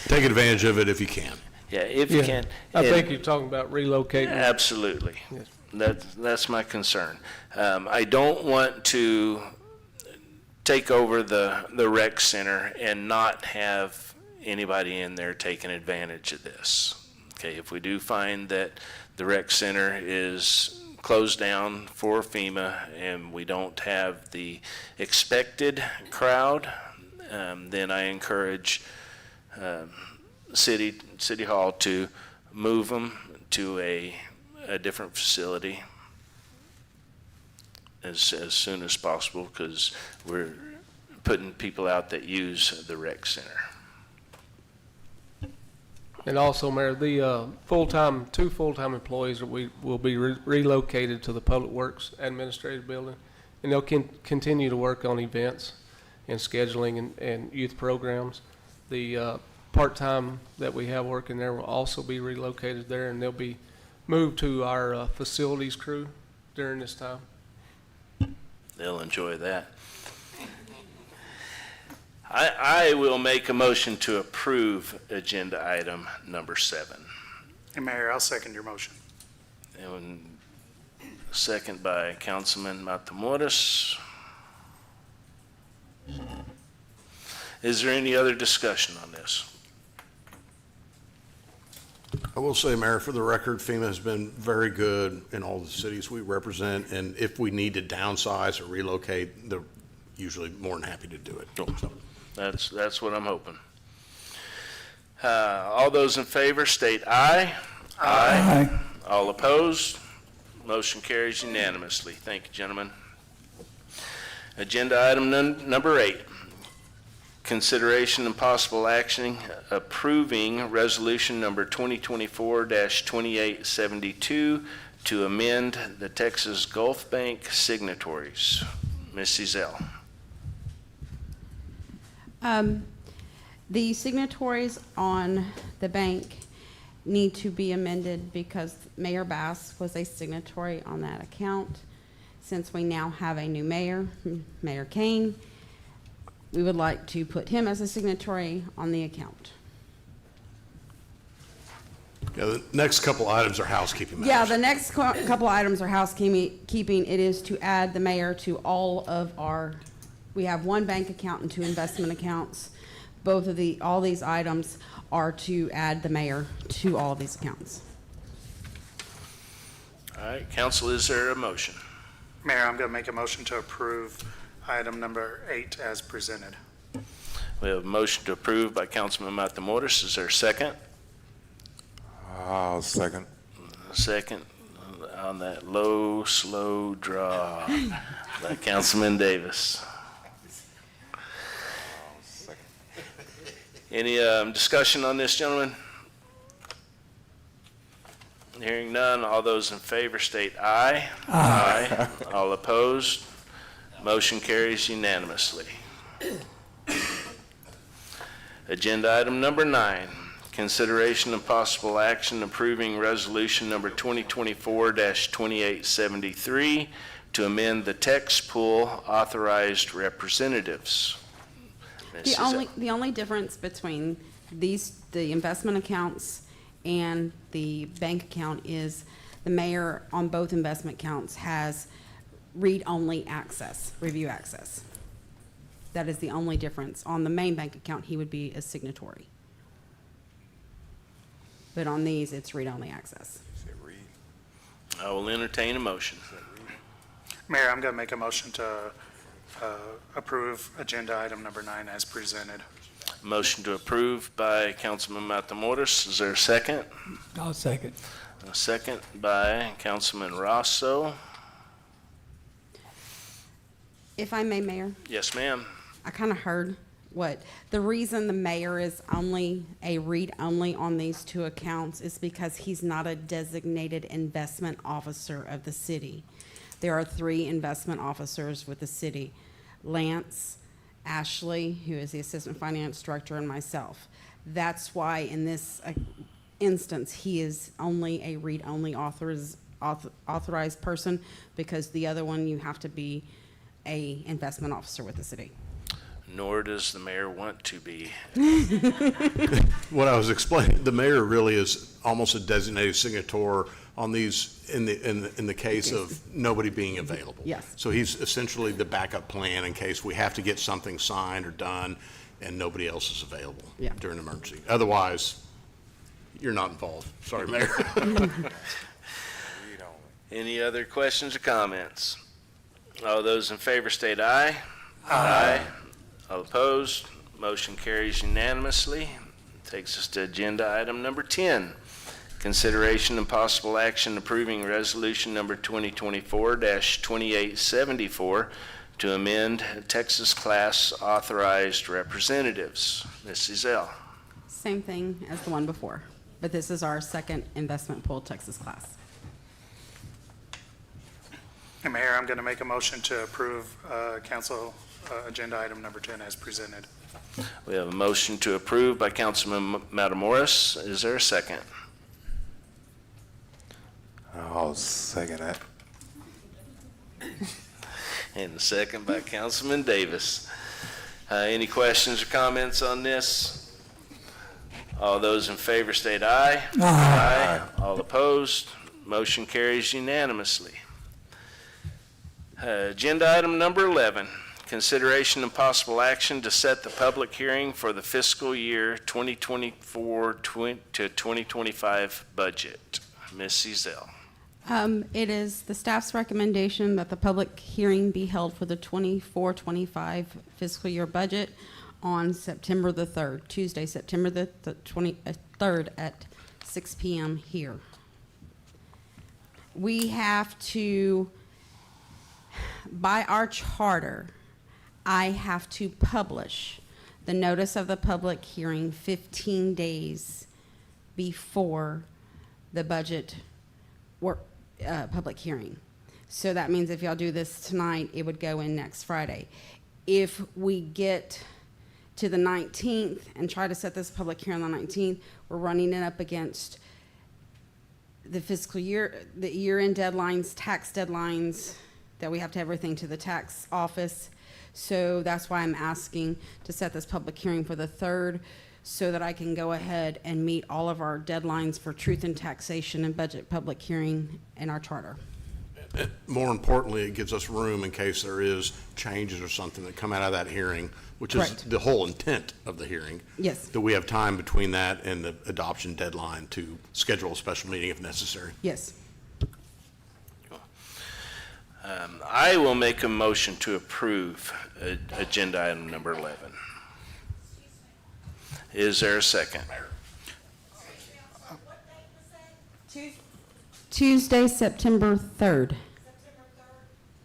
Take advantage of it if you can. Yeah, if you can. I think you're talking about relocating. Absolutely. Yes. That's my concern. I don't want to take over the rec center and not have anybody in there taking advantage of this. Okay, if we do find that the rec center is closed down for FEMA and we don't have the expected crowd, then I encourage City Hall to move them to a different facility as soon as possible, because we're putting people out that use the rec center. And also, Mayor, the two full-time employees that will be relocated to the Public Works Administrative Building, and they'll continue to work on events and scheduling and youth programs. The part-time that we have working there will also be relocated there, and they'll be moved to our facilities crew during this time. They'll enjoy that. I will make a motion to approve agenda item number 7. And Mayor, I'll second your motion. And second by Councilman Matamoros. Is there any other discussion on this? I will say, Mayor, for the record, FEMA has been very good in all the cities we represent, and if we need to downsize or relocate, they're usually more than happy to do it. So. That's what I'm hoping. All those in favor state aye. Aye. All opposed? Motion carries unanimously. Thank you, gentlemen. Agenda item number 8. Consideration and possible action approving resolution number 2024-2872 to amend the Texas Gulf Bank signatories. Ms. Cizelle. The signatories on the bank need to be amended because Mayor Bass was a signatory on that account. Since we now have a new mayor, Mayor Kane, we would like to put him as a signatory on the account. Yeah, the next couple items are housekeeping matters. Yeah, the next couple items are housekeeping. It is to add the mayor to all of we have one bank account and 2 investment accounts. All these items are to add the mayor to all of these accounts. All right, council, is there a motion? Mayor, I'm going to make a motion to approve item number 8 as presented. We have a motion to approve by Councilman Matamoros. Is there a second? I'll second. Second on that low, slow draw by Councilman Davis. Any discussion on this, gentlemen? Hearing none, all those in favor state aye. Aye. All opposed? Motion carries unanimously. Agenda item number 9, consideration and possible action approving resolution number 2024-2873 to amend the text pool authorized representatives. The only difference between the investment accounts and the bank account is the mayor on both investment accounts has read-only access, review access. That is the only difference. On the main bank account, he would be a signatory. But on these, it's read-only access. I will entertain a motion. Mayor, I'm going to make a motion to approve agenda item number 9 as presented. Motion to approve by Councilman Matamoros. Is there a second? I'll second. A second by Councilman Rosso. If I may, Mayor, Yes, ma'am. I kind of heard the reason the mayor is only a read-only on these two accounts is because he's not a designated investment officer of the city. There are 3 investment officers with the city: Lance, Ashley, who is the assistant finance director, and myself. That's why in this instance, he is only a read-only authorized person, because the other one, you have to be a investment officer with the city. Nor does the mayor want to be. What I was explaining, the mayor really is almost a designated signator on these in the case of nobody being available. Yes. So he's essentially the backup plan in case we have to get something signed or done and nobody else is available during an emergency. Otherwise, you're not involved. Sorry, Mayor. Any other questions or comments? All those in favor state aye. Aye. All opposed? Motion carries unanimously. Takes us to agenda item number 10. Consideration and possible action approving resolution number 2024-2874 to amend Texas class authorized representatives. Ms. Ezell. Same thing as the one before, but this is our second investment pool Texas class. And Mayor, I'm going to make a motion to approve council agenda item number 10 as presented. We have a motion to approve by Councilman Matamoros. Is there a second? I'll second that. And a second by Councilman Davis. Any questions or comments on this? All those in favor state aye. Aye. All opposed? Motion carries unanimously. Agenda item number 11, consideration and possible action to set the public hearing for the fiscal year 2024 to 2025 budget. Ms. Ezell. It is the staff's recommendation that the public hearing be held for the 24-25 fiscal year budget on September the 3rd, Tuesday, September the 23rd at 6 p.m. here. We have to, by our charter, I have to publish the notice of the public hearing 15 days before the budget public hearing. So that means if y'all do this tonight, it would go in next Friday. If we get to the 19th and try to set this public hearing on the 19th, we're running it up against the fiscal year, the year-end deadlines, tax deadlines, that we have to have everything to the tax office. So that's why I'm asking to set this public hearing for the 3rd, so that I can go ahead and meet all of our deadlines for truth and taxation and budget public hearing in our charter. More importantly, it gives us room in case there is changes or something that come out of that hearing, which is Correct. the whole intent of the hearing. Yes. That we have time between that and the adoption deadline to schedule a special meeting if necessary. Yes. I will make a motion to approve agenda item number 11. Is there a second? Tuesday, September 3rd.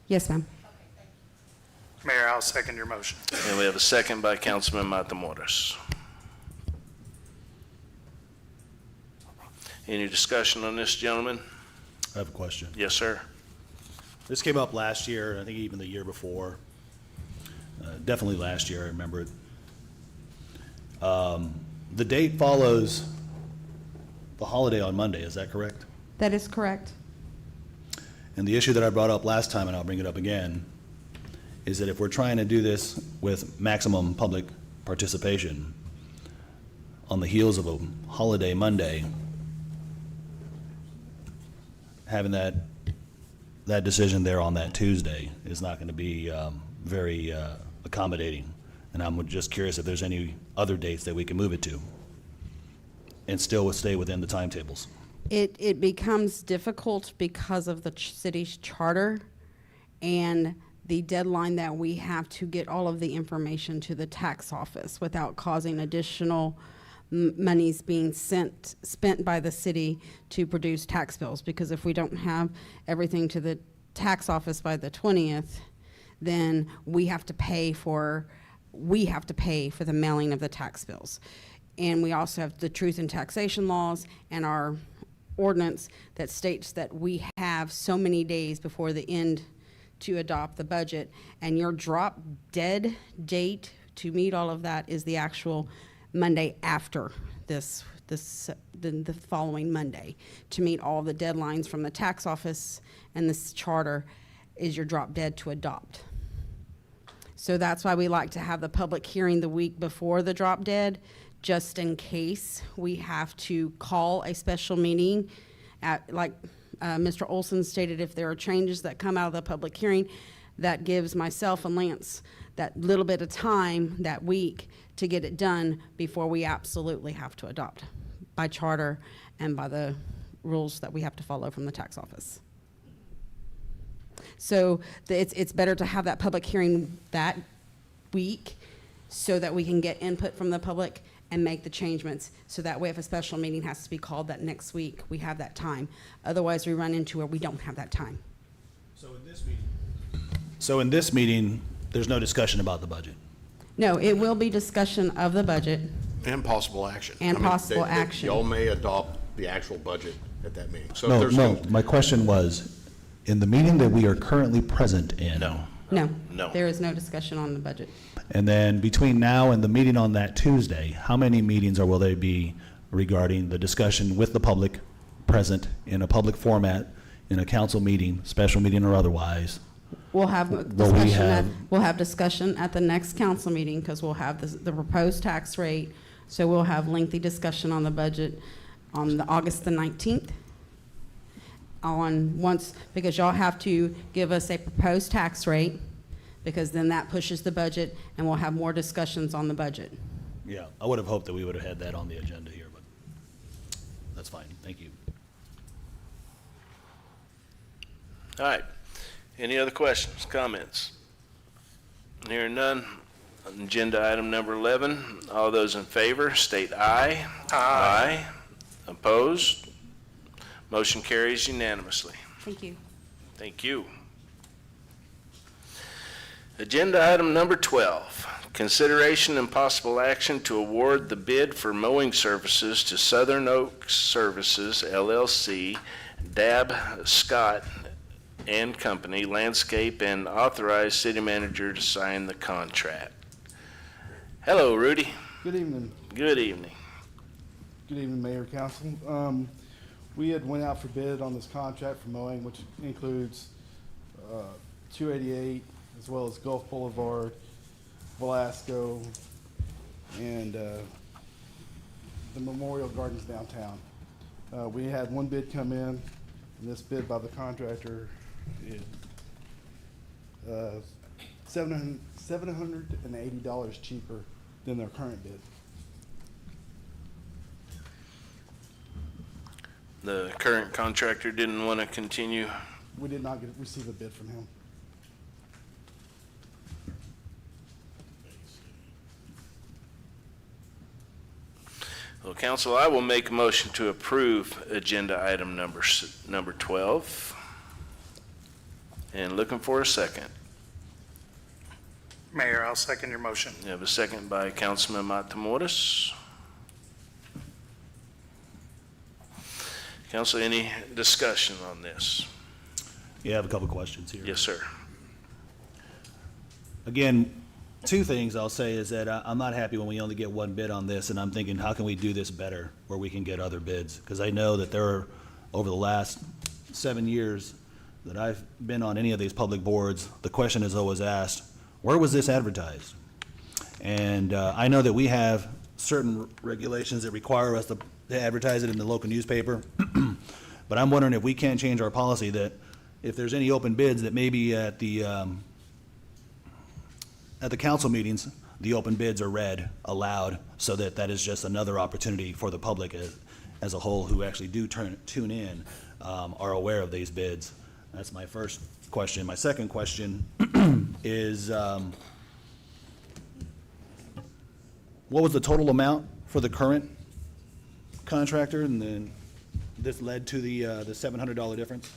Yes, ma'am. Mayor, I'll second your motion. And we have a second by Councilman Matamoros. Any discussion on this, gentlemen? I have a question. Yes, sir. This came up last year, I think even the year before. Definitely last year, I remember it. The date follows the holiday on Monday, is that correct? That is correct. And the issue that I brought up last time, and I'll bring it up again, is that if we're trying to do this with maximum public participation on the heels of a holiday Monday, having that decision there on that Tuesday is not going to be very accommodating. And I'm just curious if there's any other dates that we can move it to and still stay within the timetables. It becomes difficult because of the city's charter and the deadline that we have to get all of the information to the tax office without causing additional monies being spent by the city to produce tax bills. Because if we don't have everything to the tax office by the 20th, then we have to pay for the mailing of the tax bills. And we also have the truth in taxation laws and our ordinance that states that we have so many days before the end to adopt the budget, and your drop dead date to meet all of that is the actual Monday after the following Monday. To meet all the deadlines from the tax office and this charter is your drop dead to adopt. So that's why we like to have the public hearing the week before the drop dead, just in case we have to call a special meeting at, like Mr. Olson stated, if there are changes that come out of the public hearing, that gives myself and Lance that little bit of time that week to get it done before we absolutely have to adopt by charter and by the rules that we have to follow from the tax office. So it's better to have that public hearing that week so that we can get input from the public and make the changements. So that way if a special meeting has to be called that next week, we have that time. Otherwise we run into where we don't have that time. So in this meeting, there's no discussion about the budget? No, it will be discussion of the budget. And possible action. And possible action. Y'all may adopt the actual budget at that meeting. So if No, there's no, my question was, in the meeting that we are currently present in. No, No. there is no discussion on the budget. And then between now and the meeting on that Tuesday, how many meetings will there be regarding the discussion with the public present in a public format, in a council meeting, special meeting or otherwise? We'll have discussion at the next council meeting because we'll have the proposed tax rate. So we'll have lengthy discussion on the budget on August the 19th. Because y'all have to give us a proposed tax rate, because then that pushes the budget and we'll have more discussions on the budget. Yeah, I would have hoped that we would have had that on the agenda here, but that's fine. Thank you. All right. Any other questions, comments? Hearing none. Agenda item number 11. All those in favor state aye. Aye. Opposed? Motion carries unanimously. Thank you. Thank you. Agenda item number 12. Consideration and possible action to award the bid for mowing services to Southern Oaks Services, LLC, Dab Scott and Company, Landscape, and authorize city manager to sign the contract. Hello, Rudy. Good evening. Good evening. Good evening, Mayor, Council. We had went out for bid on this contract for mowing, which includes 288, as well as Gulf Boulevard, Velasco, and the Memorial Gardens downtown. We had one bid come in, and this bid by the contractor is $780 cheaper than their current bid. The current contractor didn't want to continue. We did not receive a bid from him. Well, council, I will make a motion to approve agenda item number 12. And looking for a second. Mayor, I'll second your motion. You have a second by Councilman Matamoros. Council, any discussion on this? Yeah, I have a couple questions here. Yes, sir. Again, two things I'll say is that I'm not happy when we only get one bid on this, and I'm thinking, how can we do this better where we can get other bids? Because I know that there are, over the last 7 years that I've been on any of these public boards, the question is always asked, where was this advertised? And I know that we have certain regulations that require us to advertise it in the local newspaper, but I'm wondering if we can't change our policy that if there's any open bids that maybe at the council meetings, the open bids are read aloud, so that is just another opportunity for the public as a whole who actually do tune in are aware of these bids. That's my first question. My second question is, what was the total amount for the current contractor, and then this led to the $700 difference?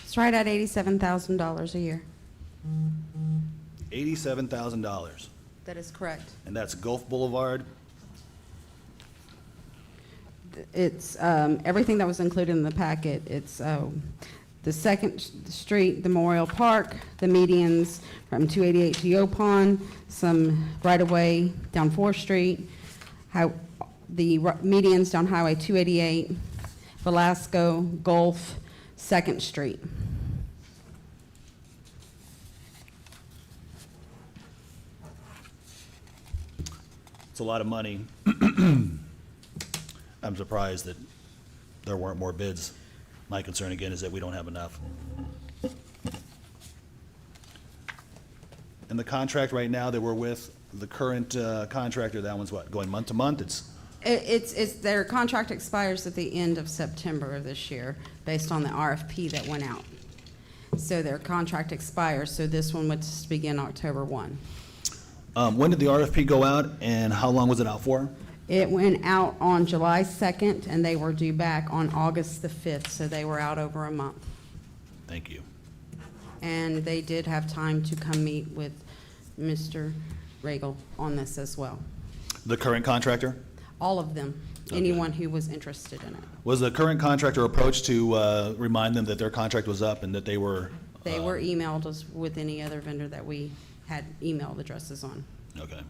It's right at $87,000 a year. $87,000, That is correct. and that's Gulf Boulevard. It's everything that was included in the packet. It's the Second Street, the Memorial Park, the medians from 288 to Yopon, some right-of-way down 4th Street, medians down Highway 288, Velasco, Gulf, 2nd Street. It's a lot of money. I'm surprised that there weren't more bids. My concern again is that we don't have enough. And the contract right now that we're with, the current contractor, that one's what, going month to month? It's their contract expires at the end of September of this year, based on the RFP that went out. So their contract expires, so this one would begin October 1. When did the RFP go out, and how long was it out for? It went out on July 2nd, and they were due back on August the 5th, so they were out over a month. Thank you. And they did have time to come meet with Mr. Regal on this as well. The current contractor? All of them, anyone who was interested in it. Was the current contractor approached to remind them that their contract was up and that they were? They were emailed as with any other vendor that we had email addresses on. Okay.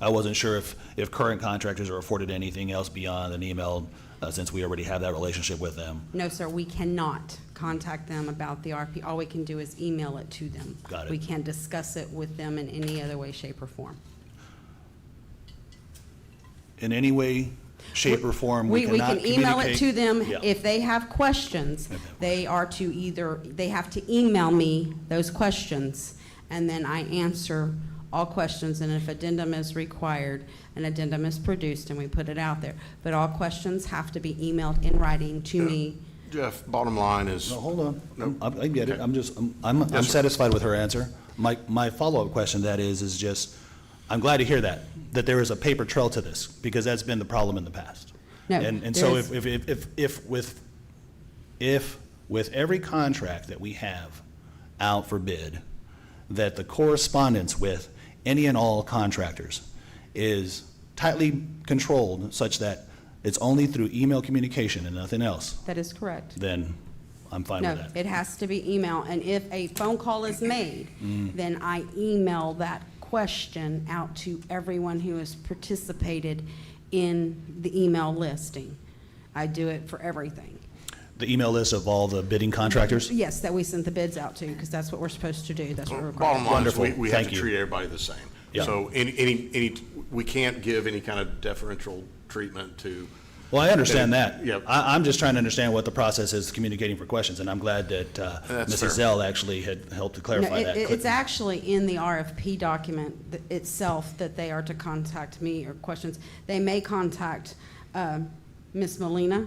I wasn't sure if current contractors are afforded anything else beyond an email, since we already have that relationship with them. No, sir, we cannot contact them about the RP. All we can do is email it to them. Got it. We can't discuss it with them in any other way, shape, or form. In any way, shape, or form, we We cannot can email it to them. Yeah. If they have questions, they have to email me those questions, and then I answer all questions, and if addendum is required, an addendum is produced, and we put it out there. But all questions have to be emailed in writing to me. Jeff, bottom line is. No, hold on. No. I get it. Okay. I'm Yes, sir. satisfied with her answer. My follow-up question that is just, I'm glad to hear that there is a paper trail to this, because that's been the problem in the past. No, And so there is- if with every contract that we have out for bid, that the correspondence with any and all contractors is tightly controlled such that it's only through email communication and nothing else, That is correct. then I'm fine with No, that. it has to be email, and if a phone call is made, then I email that question out to everyone who has participated in the email listing. I do it for everything. The email list of all the bidding contractors? Yes, that we sent the bids out to, because that's what we're supposed to do, that's what we're Bottom required. line is Wonderful. we have Thank to you. treat everybody the same. Yeah. So we can't give any kind of deferential treatment to. Well, I understand that. Yep. I'm just trying to understand what the process is communicating for questions, and I'm glad that That's Mrs. fair. Zell actually had helped to clarify No, that. it's actually in the RFP document itself that they are to contact me or questions. They may contact Ms. Molina,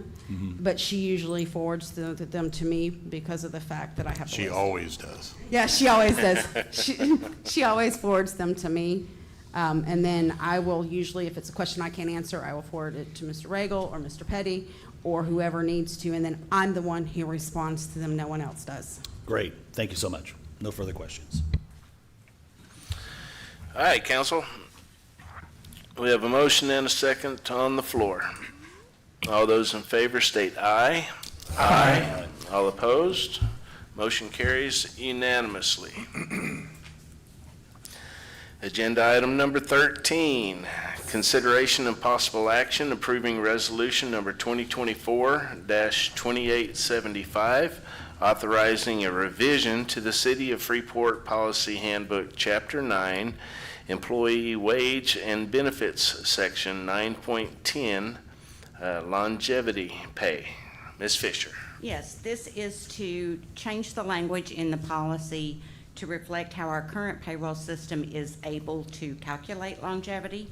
but she usually forwards them to me because of the fact that I have the She list. always does. Yeah, she always does. She always forwards them to me. And then I will usually, if it's a question I can't answer, I will forward it to Mr. Regal or Mr. Petty or whoever needs to, and then I'm the one who responds to them, no one else does. Great, thank you so much. No further questions. All right, council. We have a motion and a second on the floor. All those in favor state aye. Aye. All opposed? Motion carries unanimously. Agenda item number 13, consideration and possible action approving resolution number 2024-2875, authorizing a revision to the City of Freeport Policy Handbook, Chapter 9, Employee Wage and Benefits, Section 9.10, longevity pay. Ms. Fisher. Yes, this is to change the language in the policy to reflect how our current payroll system is able to calculate longevity.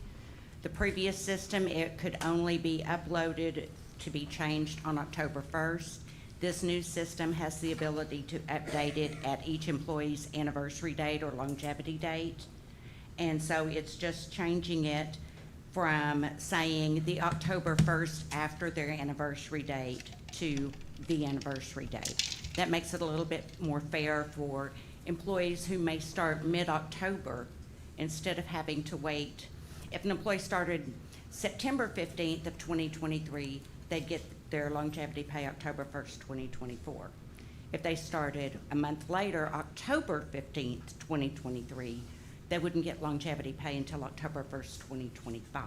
The previous system, it could only be uploaded to be changed on October 1st. This new system has the ability to update it at each employee's anniversary date or longevity date. And so it's just changing it from saying the October 1st after their anniversary date to the anniversary date. That makes it a little bit more fair for employees who may start mid-October instead of having to wait. If an employee started September 15th of 2023, they'd get their longevity pay October 1st, 2024. If they started a month later, October 15th, 2023, they wouldn't get longevity pay until October 1st, 2025.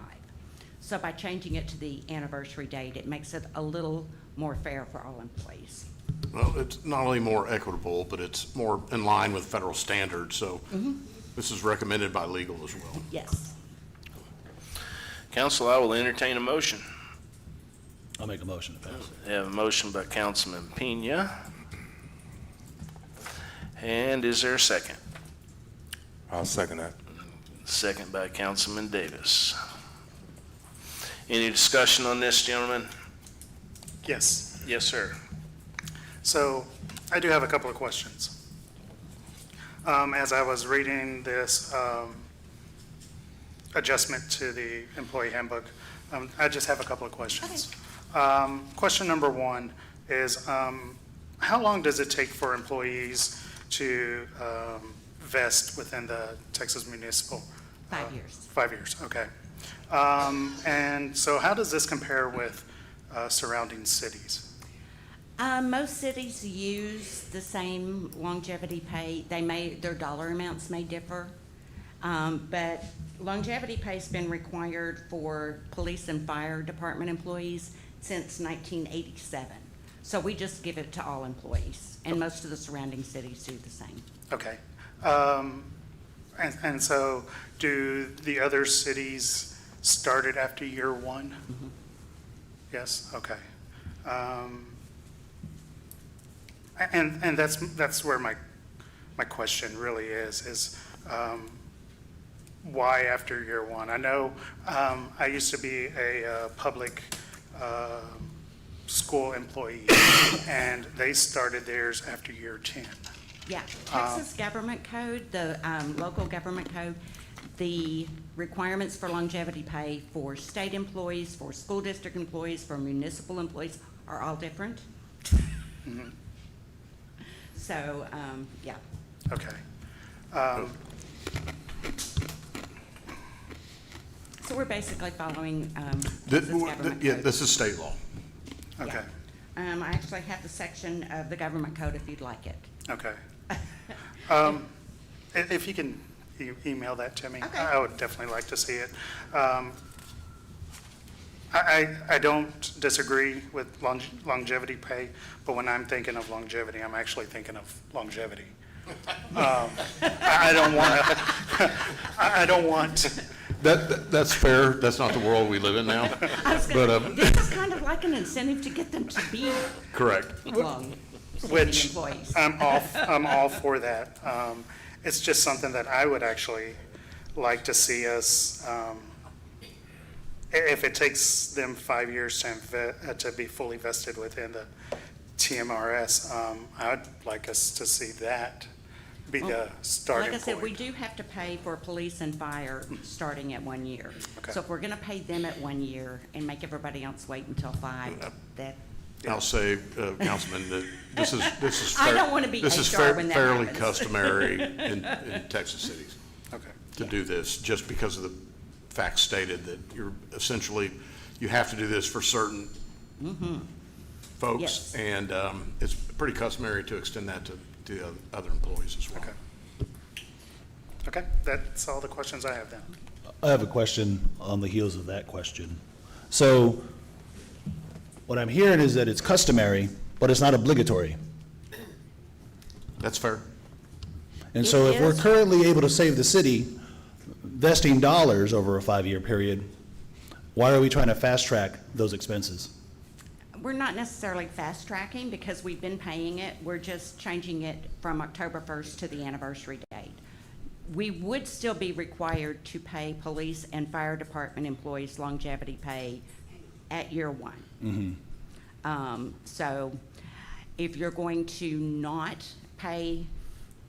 So by changing it to the anniversary date, it makes it a little more fair for all employees. Well, it's not only more equitable, but it's more in line with federal standards, so this is recommended by legal as well. Yes. Council, I will entertain a motion. I'll make a motion to pass. I have a motion by Councilman Pena. And is there a second? I'll second that. Second by Councilman Davis. Any discussion on this, gentlemen? Yes. Yes, sir. So I do have a couple of questions. As I was reading this adjustment to the employee handbook, I just have a couple of questions. Question number one is, how long does it take for employees to vest within the Texas Municipal? 5 years. 5 years, okay. And so how does this compare with surrounding cities? Most cities use the same longevity pay. Their dollar amounts may differ. But longevity pay's been required for police and fire department employees since 1987. So we just give it to all employees, and most of the surrounding cities do the same. Okay. And so do the other cities start it after year one? Mm-hmm. Yes, okay. And that's where my question really is why after year one? I know I used to be a public school employee, and they started theirs after year 10. Yeah, Texas Government Code, the local government code, the requirements for longevity pay for state employees, for school district employees, for municipal employees are all different. Mhm. So, yeah. Okay. So we're basically following This, Texas government yeah, code. this is state law. Okay. I actually have the section of the government code if you'd like it. Okay. If you can email that to me, Okay. I would definitely like to see it. I don't disagree with longevity pay, but when I'm thinking of longevity, I'm actually thinking of longevity. I don't want. That's fair. That's not the world we live in now. This is kind of like an incentive to get them to be Correct. long. Which employees. I'm all for that. It's just something that I would actually like to see us, if it takes them 5 years to be fully vested within the TMRS, I'd like us to see that be the starting Like I said, we point. do have to pay for police and fire starting at 1 year. Okay. So if we're gonna pay them at 1 year and make everybody else wait until 5, that, I'll say, Councilman, that this is I don't wanna be this is HR when that fairly happens. customary in Texas cities Okay. to do this, just because of the facts stated that you're essentially, you have to do this for certain folks. Yes. And it's pretty customary to extend that to other employees as well. Okay. Okay, that's all the questions I have then. I have a question on the heels of that question. So what I'm hearing is that it's customary, but it's not obligatory. That's fair. And so It if we're is. currently able to save the city vesting dollars over a 5-year period, why are we trying to fast track those expenses? We're not necessarily fast tracking because we've been paying it. We're just changing it from October 1st to the anniversary date. We would still be required to pay police and fire department employees longevity pay at year one. So if you're going to not pay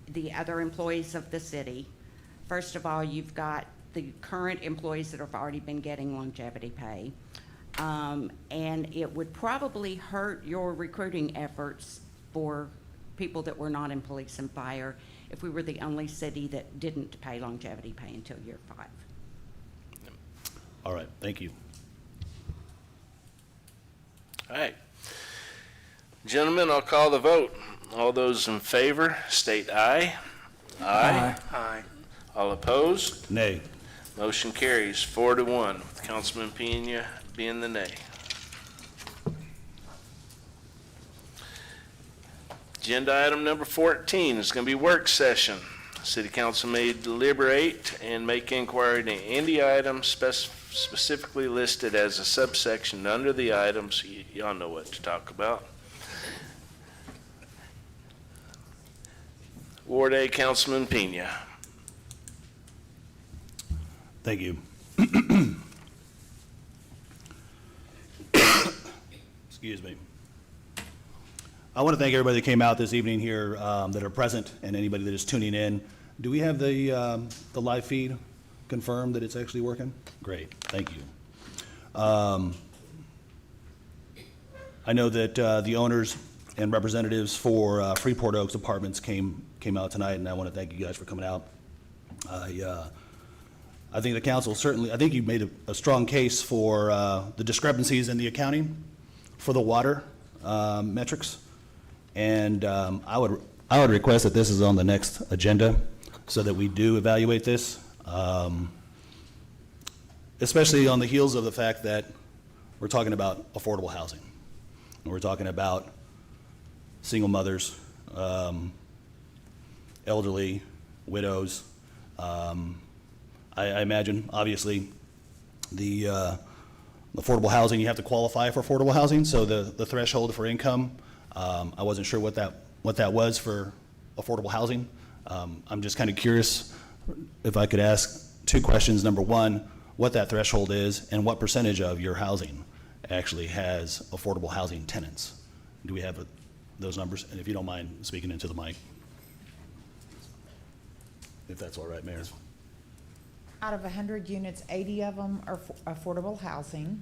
the other employees of the city, first of all, you've got the current employees that have already been getting longevity pay. And it would probably hurt your recruiting efforts for people that were not in police and fire if we were the only city that didn't pay longevity pay until year 5. All right, thank you. All right. Gentlemen, I'll call the vote. All those in favor, state aye. Aye. Aye. All opposed? Nay. Motion carries 4-1, with Councilman Pena being the nay. Agenda item number 14 is going to be work session. City Council may deliberate and make inquiry to any item specifically listed as a subsection under the items. Y'all know what to talk about. Ward A, Councilman Pena. Thank you. Excuse me. I want to thank everybody that came out this evening here that are present and anybody that is tuning in. Do we have the live feed confirmed that it's actually working? Great, thank you. I know that the owners and representatives for Freeport Oaks Apartments came out tonight, and I want to thank you guys for coming out. I think the council certainly, I think you made a strong case for the discrepancies in the accounting for the water metrics. And I would request that this is on the next agenda so that we do evaluate this, especially on the heels of the fact that we're talking about affordable housing. And we're talking about single mothers, elderly, widows. I imagine, obviously, the affordable housing, you have to qualify for affordable housing, so the threshold for income, I wasn't sure what that was for affordable housing. I'm just kind of curious if I could ask 2 questions. Number one, what that threshold is and what percentage of your housing actually has affordable housing tenants. Do we have those numbers? And if you don't mind speaking into the mic, if that's all right, Mayor. Out of 100 units, 80 of them are affordable housing.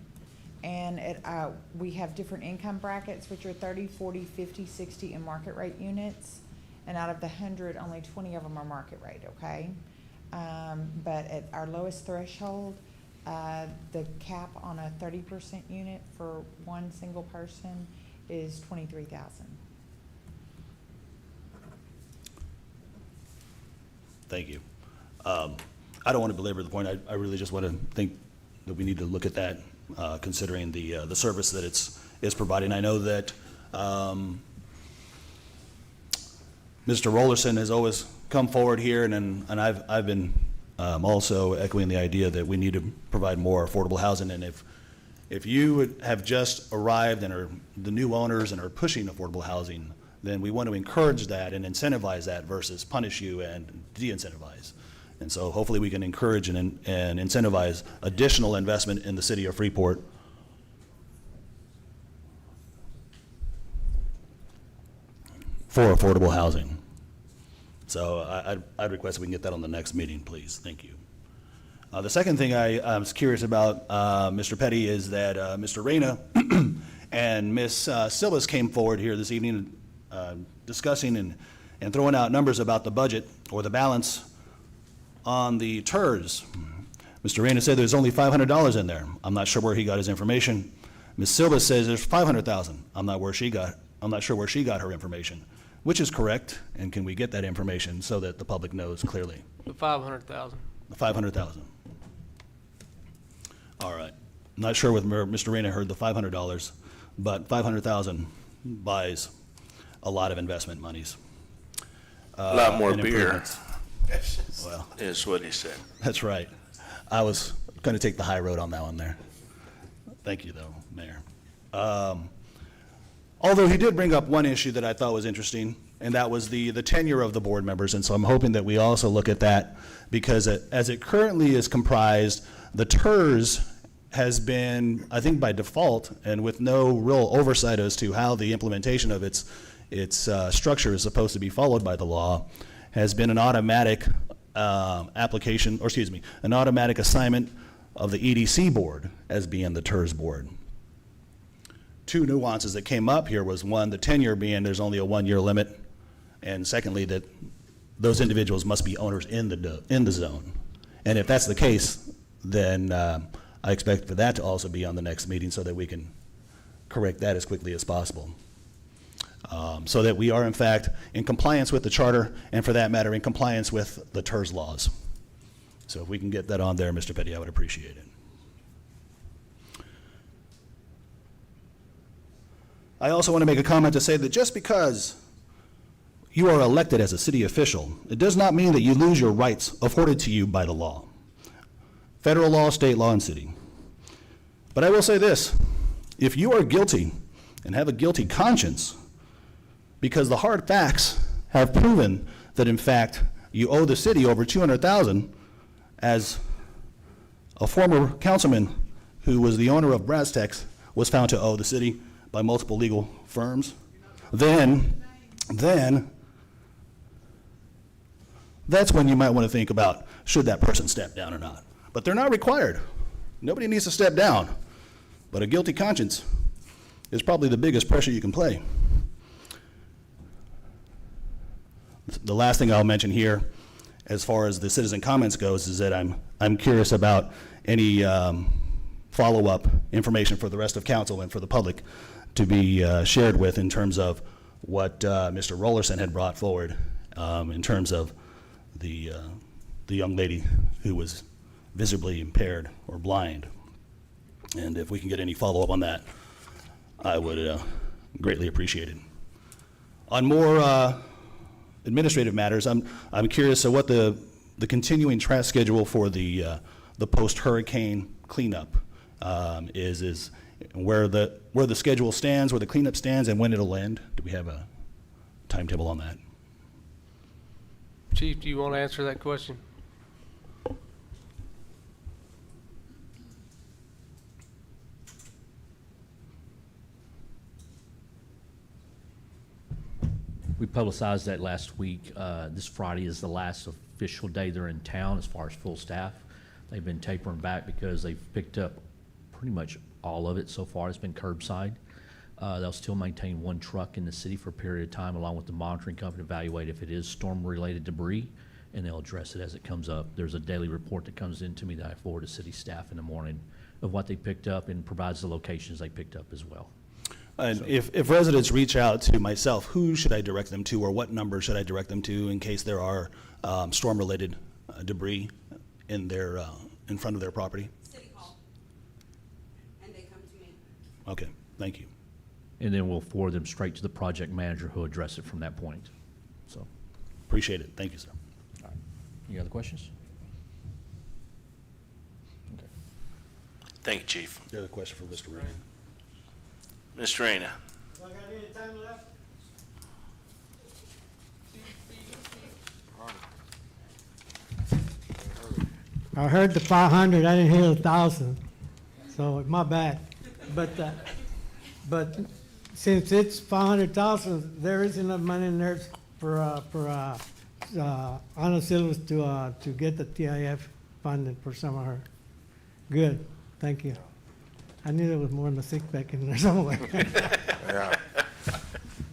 And we have different income brackets, which are 30, 40, 50, 60, and market rate units. And out of the 100, only 20 of them are market rate, okay? But at our lowest threshold, the cap on a 30% unit for one single person is $23,000. Thank you. I don't want to belabor the point. I really just want to think that we need to look at that, considering the service that it's providing. I know that Mr. Rollerson has always come forward here, and I've been also echoing the idea that we need to provide more affordable housing. And if you have just arrived and are the new owners and are pushing affordable housing, then we want to encourage that and incentivize that versus punish you and de-incentivize. And so hopefully we can encourage and incentivize additional investment in the city of Freeport for affordable housing. So I'd request that we can get that on the next meeting, please. Thank you. The second thing I was curious about, Mr. Petty, is that Mr. Reyna and Ms. Silvas came forward here this evening discussing and throwing out numbers about the budget or the balance on the TERS. Mr. Reyna said there's only $500 in there. I'm not sure where he got his information. Ms. Silva says there's $500,000. I'm not sure where she got her information. Which is correct, and can we get that information so that the public knows clearly? The 500,000. The 500,000. All right. I'm not sure whether Mr. Reyna heard the $500, but 500,000 buys a lot of investment monies. A lot more and beer. improvements. Well, Is what he said. that's right. I was going to take the high road on that one there. Thank you, though, Mayor. Although he did bring up one issue that I thought was interesting, and that was the tenure of the board members. And so I'm hoping that we also look at that, because as it currently is comprised, the TERS has been, I think by default, and with no real oversight as to how the implementation of its structure is supposed to be followed by the law, has been an automatic application, or excuse me, an automatic assignment of the EDC board as being the TERS board. Two nuances that came up here was, one, the tenure being there's only a 1-year limit, and secondly, that those individuals must be owners in the zone. And if that's the case, then I expect for that to also be on the next meeting so that we can correct that as quickly as possible. So that we are in fact in compliance with the charter, and for that matter, in compliance with the TERS laws. So if we can get that on there, Mr. Petty, I would appreciate it. I also want to make a comment to say that just because you are elected as a city official, it does not mean that you lose your rights afforded to you by the law. Federal law, state law, and city. But I will say this, if you are guilty and have a guilty conscience, because the hard facts have proven that in fact you owe the city over $200,000, as a former councilman who was the owner of Brastex was found to owe the city by multiple legal firms, then that's when you might want to think about should that person step down or not. But they're not required. Nobody needs to step down. But a guilty conscience is probably the biggest pressure you can play. The last thing I'll mention here, as far as the citizen comments goes, is that I'm curious about any follow-up information for the rest of council and for the public to be shared with in terms of what Mr. Rollerson had brought forward in terms of the young lady who was visibly impaired or blind. And if we can get any follow-up on that, I would greatly appreciate it. On more administrative matters, I'm curious of what the continuing trash schedule for the post-hurricane cleanup is where the schedule stands, where the cleanup stands, and when it'll end. Do we have a timetable on that? Chief, do you want to answer that question? We publicized that last week. This Friday is the last official day they're in town as far as full staff. They've been tapering back because they've picked up pretty much all of it so far. It's been curbside. They'll still maintain one truck in the city for a period of time, along with the monitoring company, evaluate if it is storm-related debris, and they'll address it as it comes up. There's a daily report that comes in to me that I forward to city staff in the morning of what they picked up, and provides the locations they picked up as well. And so, if residents reach out to myself, who should I direct them to, or what number should I direct them to in case there are storm-related debris in front of their property? City Hall, and they come to me. Okay, thank you. And then we'll forward them straight to the project manager who'll address it from that point. So, appreciate it. Thank you, sir. all right. Any other questions? Okay. Thank you, Chief. The other question for Mr. Ryan. Mr. Reyna. Have I got any time left? I heard the 500, I didn't hear 1,000, so my bad. But since it's 500,000, there isn't enough money in there for Ana Silvas to get the TIF funded for some of her. Good, thank you. I knew there was more than a six pack in there somewhere. Yeah,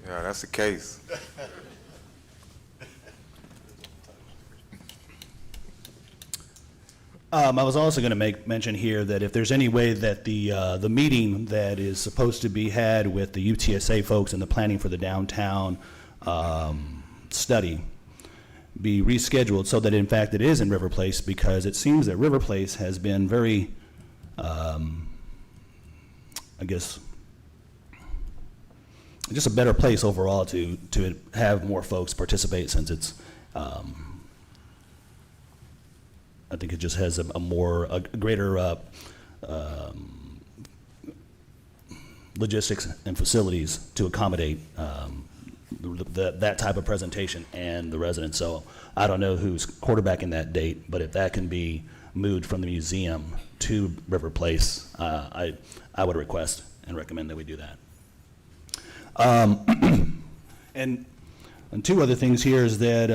that's the case. I was also going to make mention here that if there's any way that the meeting that is supposed to be had with the UTSA folks and the planning for the downtown study be rescheduled so that in fact it is in River Place, because it seems that River Place has been very, I guess, just a better place overall to have more folks participate, since it's, I think it just has a greater logistics and facilities to accommodate that type of presentation and the residents. So I don't know who's quarterbacking that date, but if that can be moved from the museum to River Place, I would request and recommend that we do that. And two other things here is that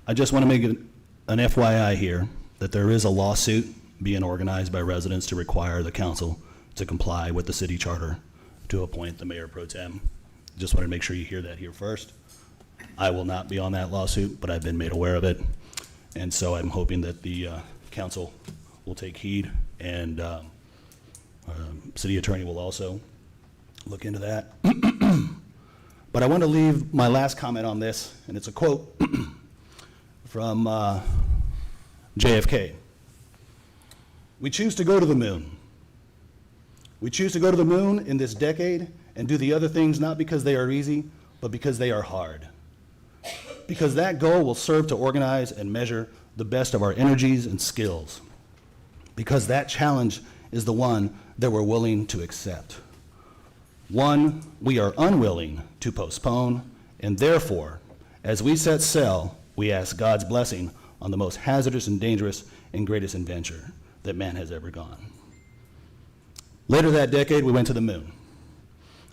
I just want to make an FYI here that there is a lawsuit being organized by residents to require the council to comply with the city charter to appoint the mayor pro tem. Just wanted to make sure you hear that here first. I will not be on that lawsuit, but I've been made aware of it. And so I'm hoping that the council will take heed, and city attorney will also look into that. But I want to leave my last comment on this, and it's a quote from JFK. We choose to go to the moon. We choose to go to the moon in this decade and do the other things not because they are easy, but because they are hard. Because that goal will serve to organize and measure the best of our energies and skills. Because that challenge is the one that we're willing to accept. One we are unwilling to postpone, and therefore, as we set sail, we ask God's blessing on the most hazardous and dangerous and greatest adventure that man has ever gone. Later that decade, we went to the moon.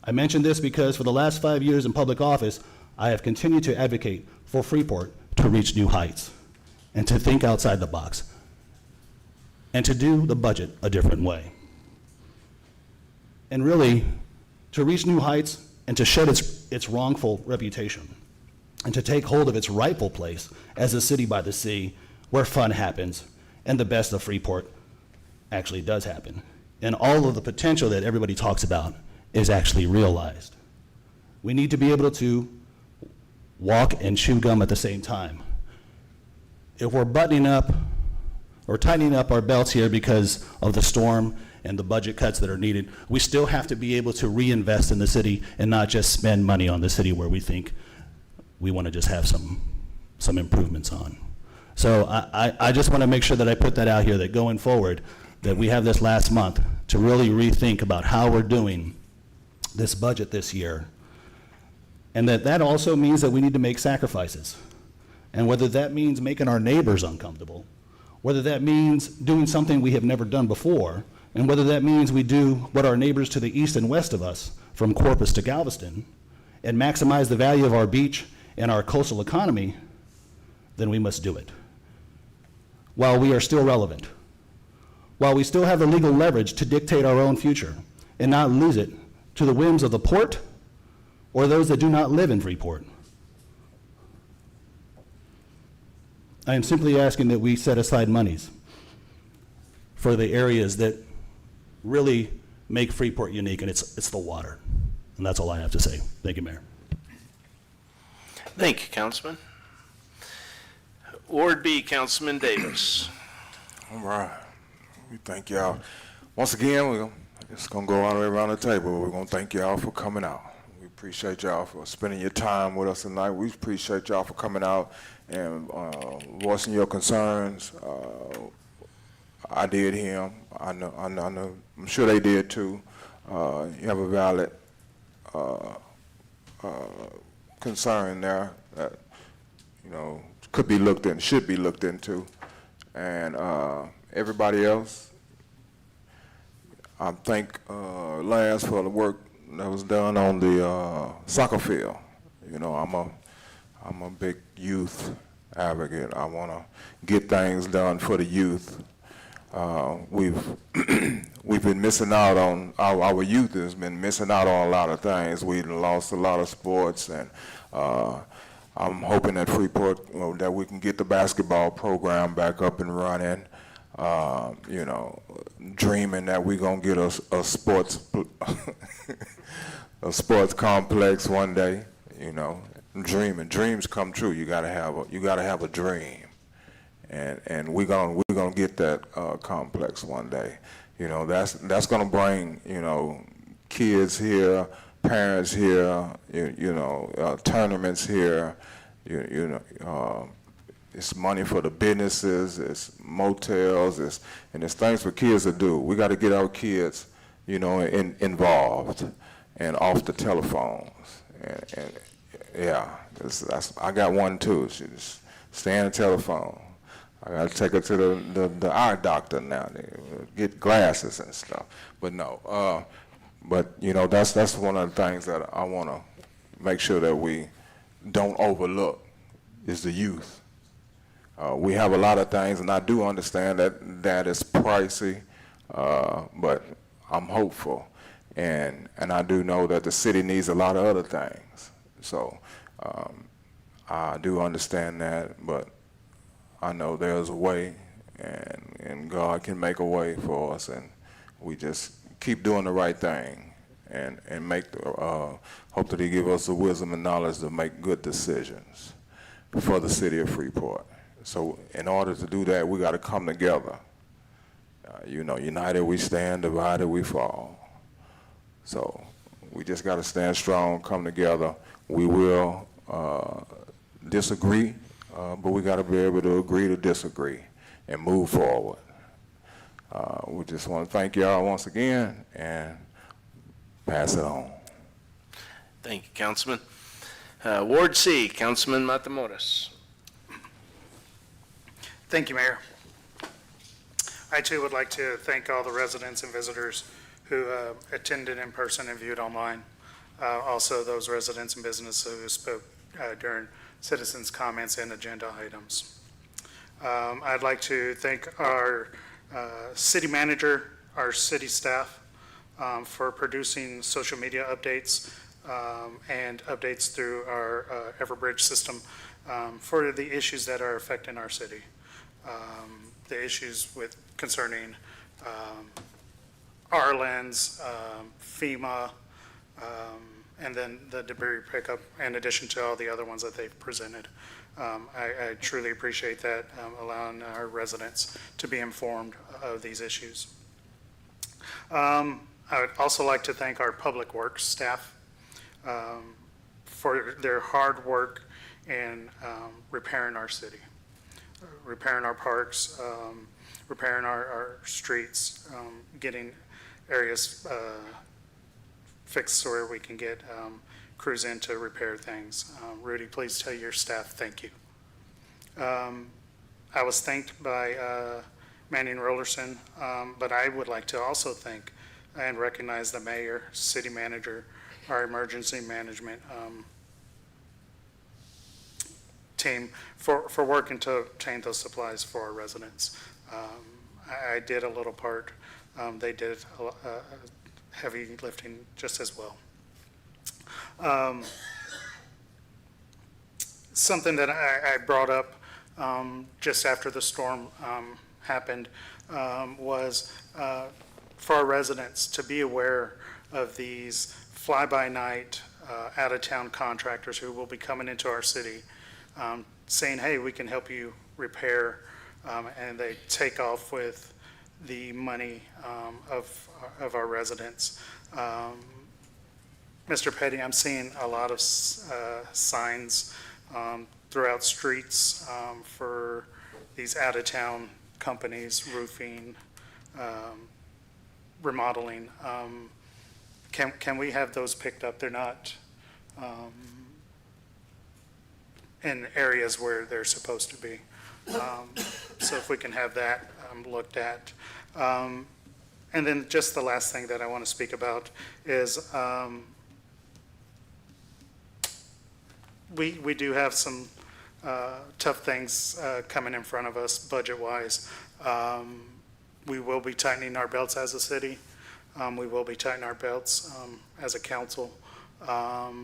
I mention this because for the last 5 years in public office, I have continued to advocate for Freeport to reach new heights and to think outside the box and to do the budget a different way. And really, to reach new heights and to shed its wrongful reputation and to take hold of its rightful place as a city by the sea where fun happens and the best of Freeport actually does happen. And all of the potential that everybody talks about is actually realized. We need to be able to walk and chew gum at the same time. If we're buttoning up or tightening up our belts here because of the storm and the budget cuts that are needed, we still have to be able to reinvest in the city and not just spend money on the city where we think we want to just have some improvements on. So I just want to make sure that I put that out here, that going forward, that we have this last month to really rethink about how we're doing this budget this year, and that also means that we need to make sacrifices. And whether that means making our neighbors uncomfortable, whether that means doing something we have never done before, and whether that means we do what our neighbors to the east and west of us, from Corpus to Galveston, and maximize the value of our beach and our coastal economy, then we must do it. While we are still relevant, while we still have the legal leverage to dictate our own future and not lose it to the whims of the port or those that do not live in Freeport. I am simply asking that we set aside monies for the areas that really make Freeport unique, and it's the water. And that's all I have to say. Thank you, Mayor. Thank you, Councilman. Ward B, Councilman Davis. All right. We thank y'all. Once again, we're just going to go all the way around the table. We're going to thank y'all for coming out. We appreciate y'all for spending your time with us tonight. We appreciate y'all for coming out and voicing your concerns. I did hear them. I know, I'm sure they did too. You have a valid concern there that, could be looked in, should be looked into. And everybody else, I thank Lance for the work that was done on the soccer field. I'm a big youth advocate. I want to get things done for the youth. We've been missing out on, our youth has been missing out on a lot of things. We've lost a lot of sports, and I'm hoping at Freeport that we can get the basketball program back up and running. Dreaming that we're gonna get a sports a sports complex one day. Dreams come true. You gotta have a dream, and we're gonna get that complex one day. That's gonna bring kids here, parents here, tournaments here. It's money for the businesses, it's motels, and it's things for kids to do. We got to get our kids involved and off the telephones. And yeah, I got one too. She just stay on the telephone. I got to take her to the eye doctor now, get glasses and stuff. But no, but that's one of the things that I want to make sure that we don't overlook is the youth. We have a lot of things, and I do understand that it's pricey, but I'm hopeful, and I do know that the city needs a lot of other things. So I do understand that, but I know there's a way, and God can make a way for us, and we just keep doing the right thing, and hope that He give us the wisdom and knowledge to make good decisions for the city of Freeport. So in order to do that, we got to come together. United we stand, divided we fall. So we just got to stand strong, come together. We will disagree, but we got to be able to agree to disagree and move forward. We just want to thank y'all once again and pass it on. Thank you, Councilman. Ward C, Councilman Matamoros. Thank you, Mayor. I too would like to thank all the residents and visitors who attended in person and viewed online. Also those residents and businesses who spoke during citizens' comments and agenda items. I'd like to thank our city manager, our city staff for producing social media updates and updates through our Everbridge system for the issues that are affecting our city. The issues concerning Arlen's, FEMA, and then the debris pickup, in addition to all the other ones that they've presented. I truly appreciate that, allowing our residents to be informed of these issues. I would also like to thank our public works staff for their hard work in repairing our city, repairing our parks, repairing our streets, getting areas fixed where we can get crews in to repair things. Rudy, please tell your staff thank you. I was thanked by Manning Rollerson, but I would like to also thank and recognize the mayor, city manager, our emergency management team for working to obtain those supplies for our residents. I did a little part. They did heavy lifting just as well. Something that I brought up just after the storm happened was for our residents to be aware of these fly-by-night out-of-town contractors who will be coming into our city saying, hey, we can help you repair, and they take off with the money of our residents. Mr. Petty, I'm seeing a lot of signs throughout streets for these out-of-town companies, roofing, remodeling. Can we have those picked up? They're not in areas where they're supposed to be. So if we can have that looked at. And then just the last thing that I want to speak about is we do have some tough things coming in front of us budget-wise. We will be tightening our belts as a city. We will be tightening our belts as a council.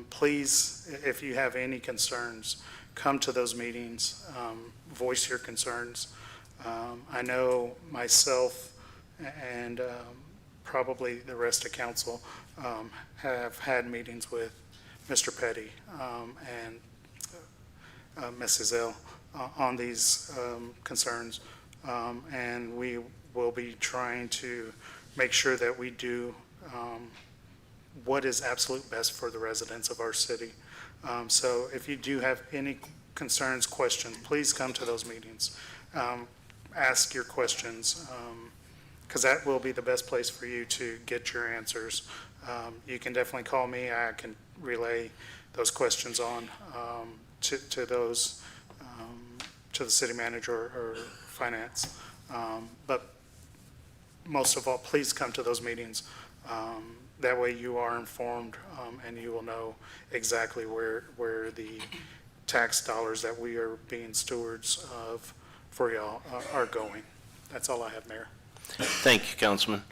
Please, if you have any concerns, come to those meetings, voice your concerns. I know myself and probably the rest of council have had meetings with Mr. Petty and Mrs. L on these concerns, and we will be trying to make sure that we do what is absolute best for the residents of our city. So if you do have any concerns, questions, please come to those meetings. Ask your questions. because that will be the best place for you to get your answers. You can definitely call me. I can relay those questions on to those, to the city manager or finance. But most of all, please come to those meetings. That way you are informed, and you will know exactly where the tax dollars that we are being stewards of for y'all are going. That's all I have, Mayor. Thank you, Councilman.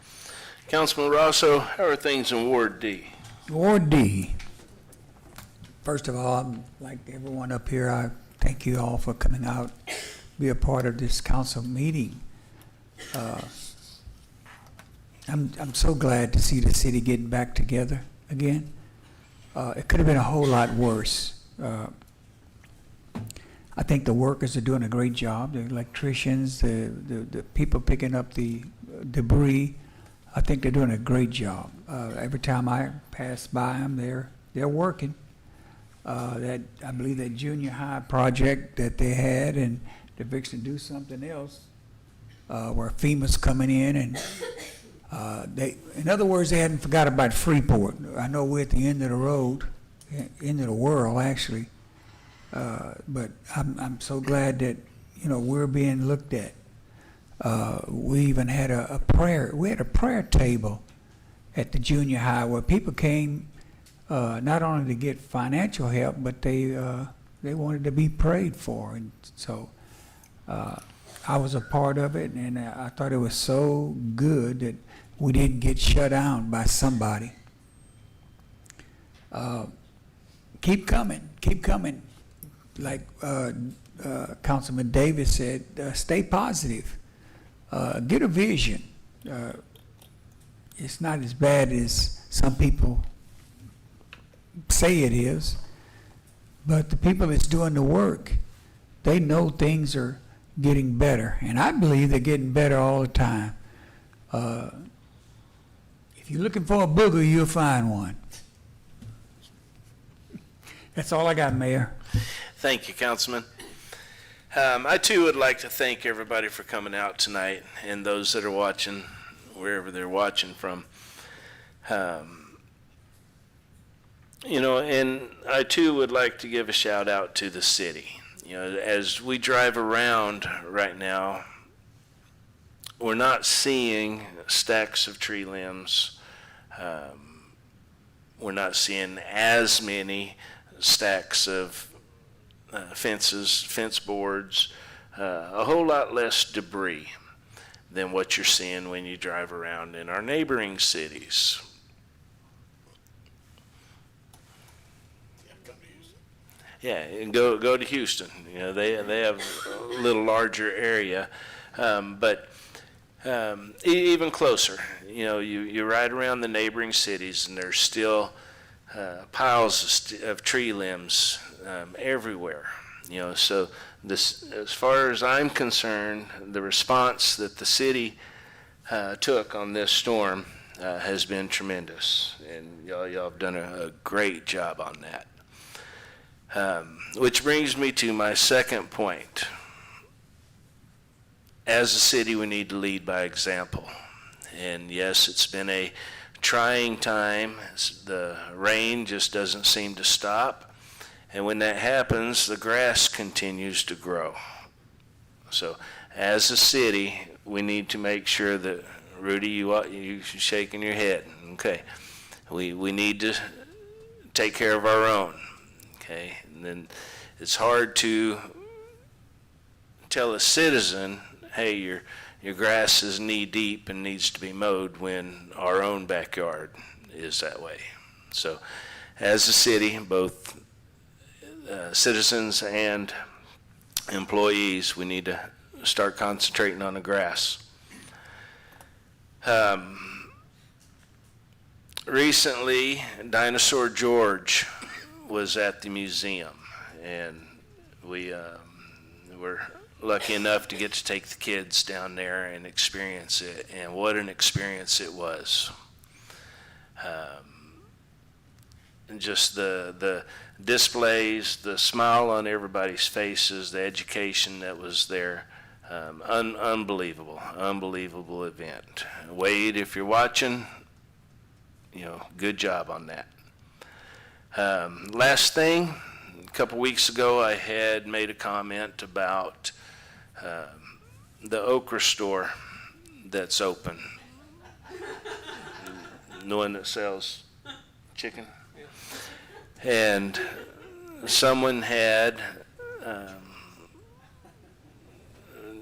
Councilman Rosso, how are things in Ward D? Ward D. First of all, I'm like everyone up here, I thank you all for coming out, be a part of this council meeting. I'm so glad to see the city getting back together again. It could have been a whole lot worse. I think the workers are doing a great job, the electricians, the people picking up the debris. I think they're doing a great job. Every time I pass by them, they're working. I believe that junior high project that they had, and they're fixing to do something else, where FEMA's coming in, and in other words, they hadn't forgot about Freeport. I know we're at the end of the road, end of the world, actually. But I'm so glad that, we're being looked at. We even had a prayer table at the junior high where people came, not only to get financial help, but they wanted to be prayed for. And so, I was a part of it, and I thought it was so good that we didn't get shut down by somebody. Keep coming. Like Councilman Davis said, stay positive. Get a vision. It's not as bad as some people say it is, but the people that's doing the work, they know things are getting better, and I believe they're getting better all the time. If you're looking for a booger, you'll find one. That's all I got, Mayor. Thank you, Councilman. I too would like to thank everybody for coming out tonight, and those that are watching, wherever they're watching from. And I too would like to give a shout out to the city. As we drive around right now, we're not seeing stacks of tree limbs. We're not seeing as many stacks of fences, fence boards, a whole lot less debris than what you're seeing when you drive around in our neighboring cities. Yeah, and go to Houston. They have a little larger area, but even closer. You ride around the neighboring cities, and there's still piles of tree limbs everywhere. So this, as far as I'm concerned, the response that the city took on this storm has been tremendous, and y'all have done a great job on that. Which brings me to my second point. As a city, we need to lead by example. And yes, it's been a trying time. The rain just doesn't seem to stop. And when that happens, the grass continues to grow. So as a city, we need to make sure that, Rudy, you shaking your head. Okay. We need to take care of our own. Okay. And then it's hard to tell a citizen, hey, your grass is knee deep and needs to be mowed, when our own backyard is that way. So as a city, both citizens and employees, we need to start concentrating on the grass. Recently, Dinosaur George was at the museum, and we were lucky enough to get to take the kids down there and experience it, and what an experience it was. And just the displays, the smile on everybody's faces, the education that was there, Unbelievable event. Wade, if you're watching, good job on that. Last thing, a couple weeks ago, I had made a comment about the okra store that's open. The one that sells chicken. And someone had,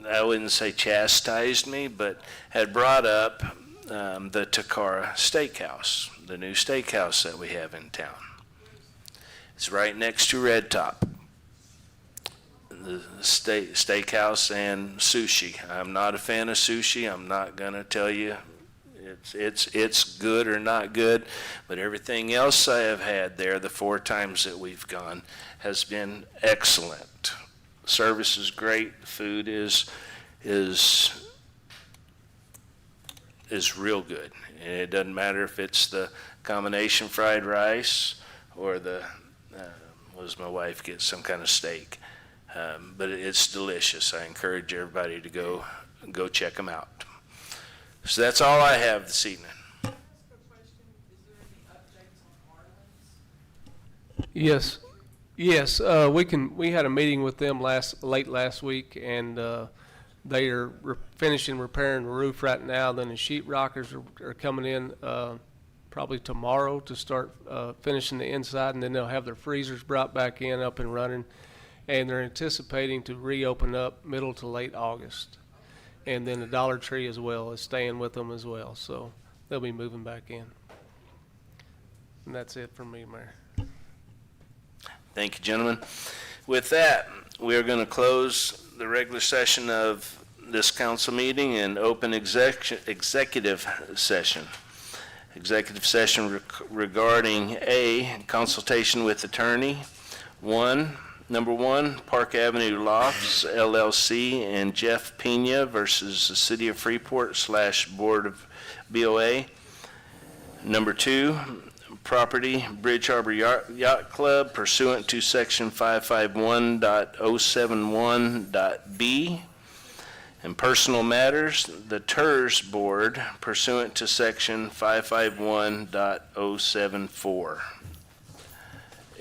I wouldn't say chastised me, but had brought up the Takara Steakhouse, the new steakhouse that we have in town. It's right next to Red Top, the steakhouse and sushi. I'm not a fan of sushi. I'm not going to tell you it's good or not good, but everything else I have had there, the 4 times that we've gone, has been excellent. Service is great. The food is real good. And it doesn't matter if it's the combination fried rice or the my wife gets some kind of steak, but it's delicious. I encourage everybody to go check them out. So that's all I have this evening. Yes, we had a meeting with them late last week, and they are finishing repairing the roof right now. Then the sheetrockers are coming in probably tomorrow to start finishing the inside, and then they'll have their freezers brought back in up and running, and they're anticipating to reopen up middle to late August. And then the Dollar Tree as well is staying with them as well, so they'll be moving back in. And that's it from me, Mayor. Thank you, gentlemen. With that, we are going to close the regular session of this council meeting and open executive session. Executive session regarding A, consultation with attorney. Number one, Park Avenue Lofts LLC and Jeff Pena versus the City of Freeport / Board of BOA. Number two, property Bridge Harbor Yacht Club pursuant to section 551.071.b. And personal matters, the TERS Board pursuant to section 551.074.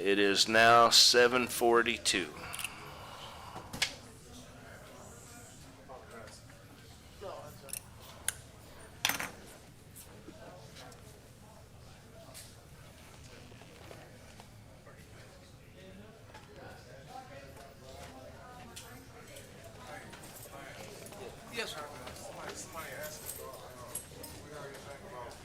It is now 7:42. Yes, sir.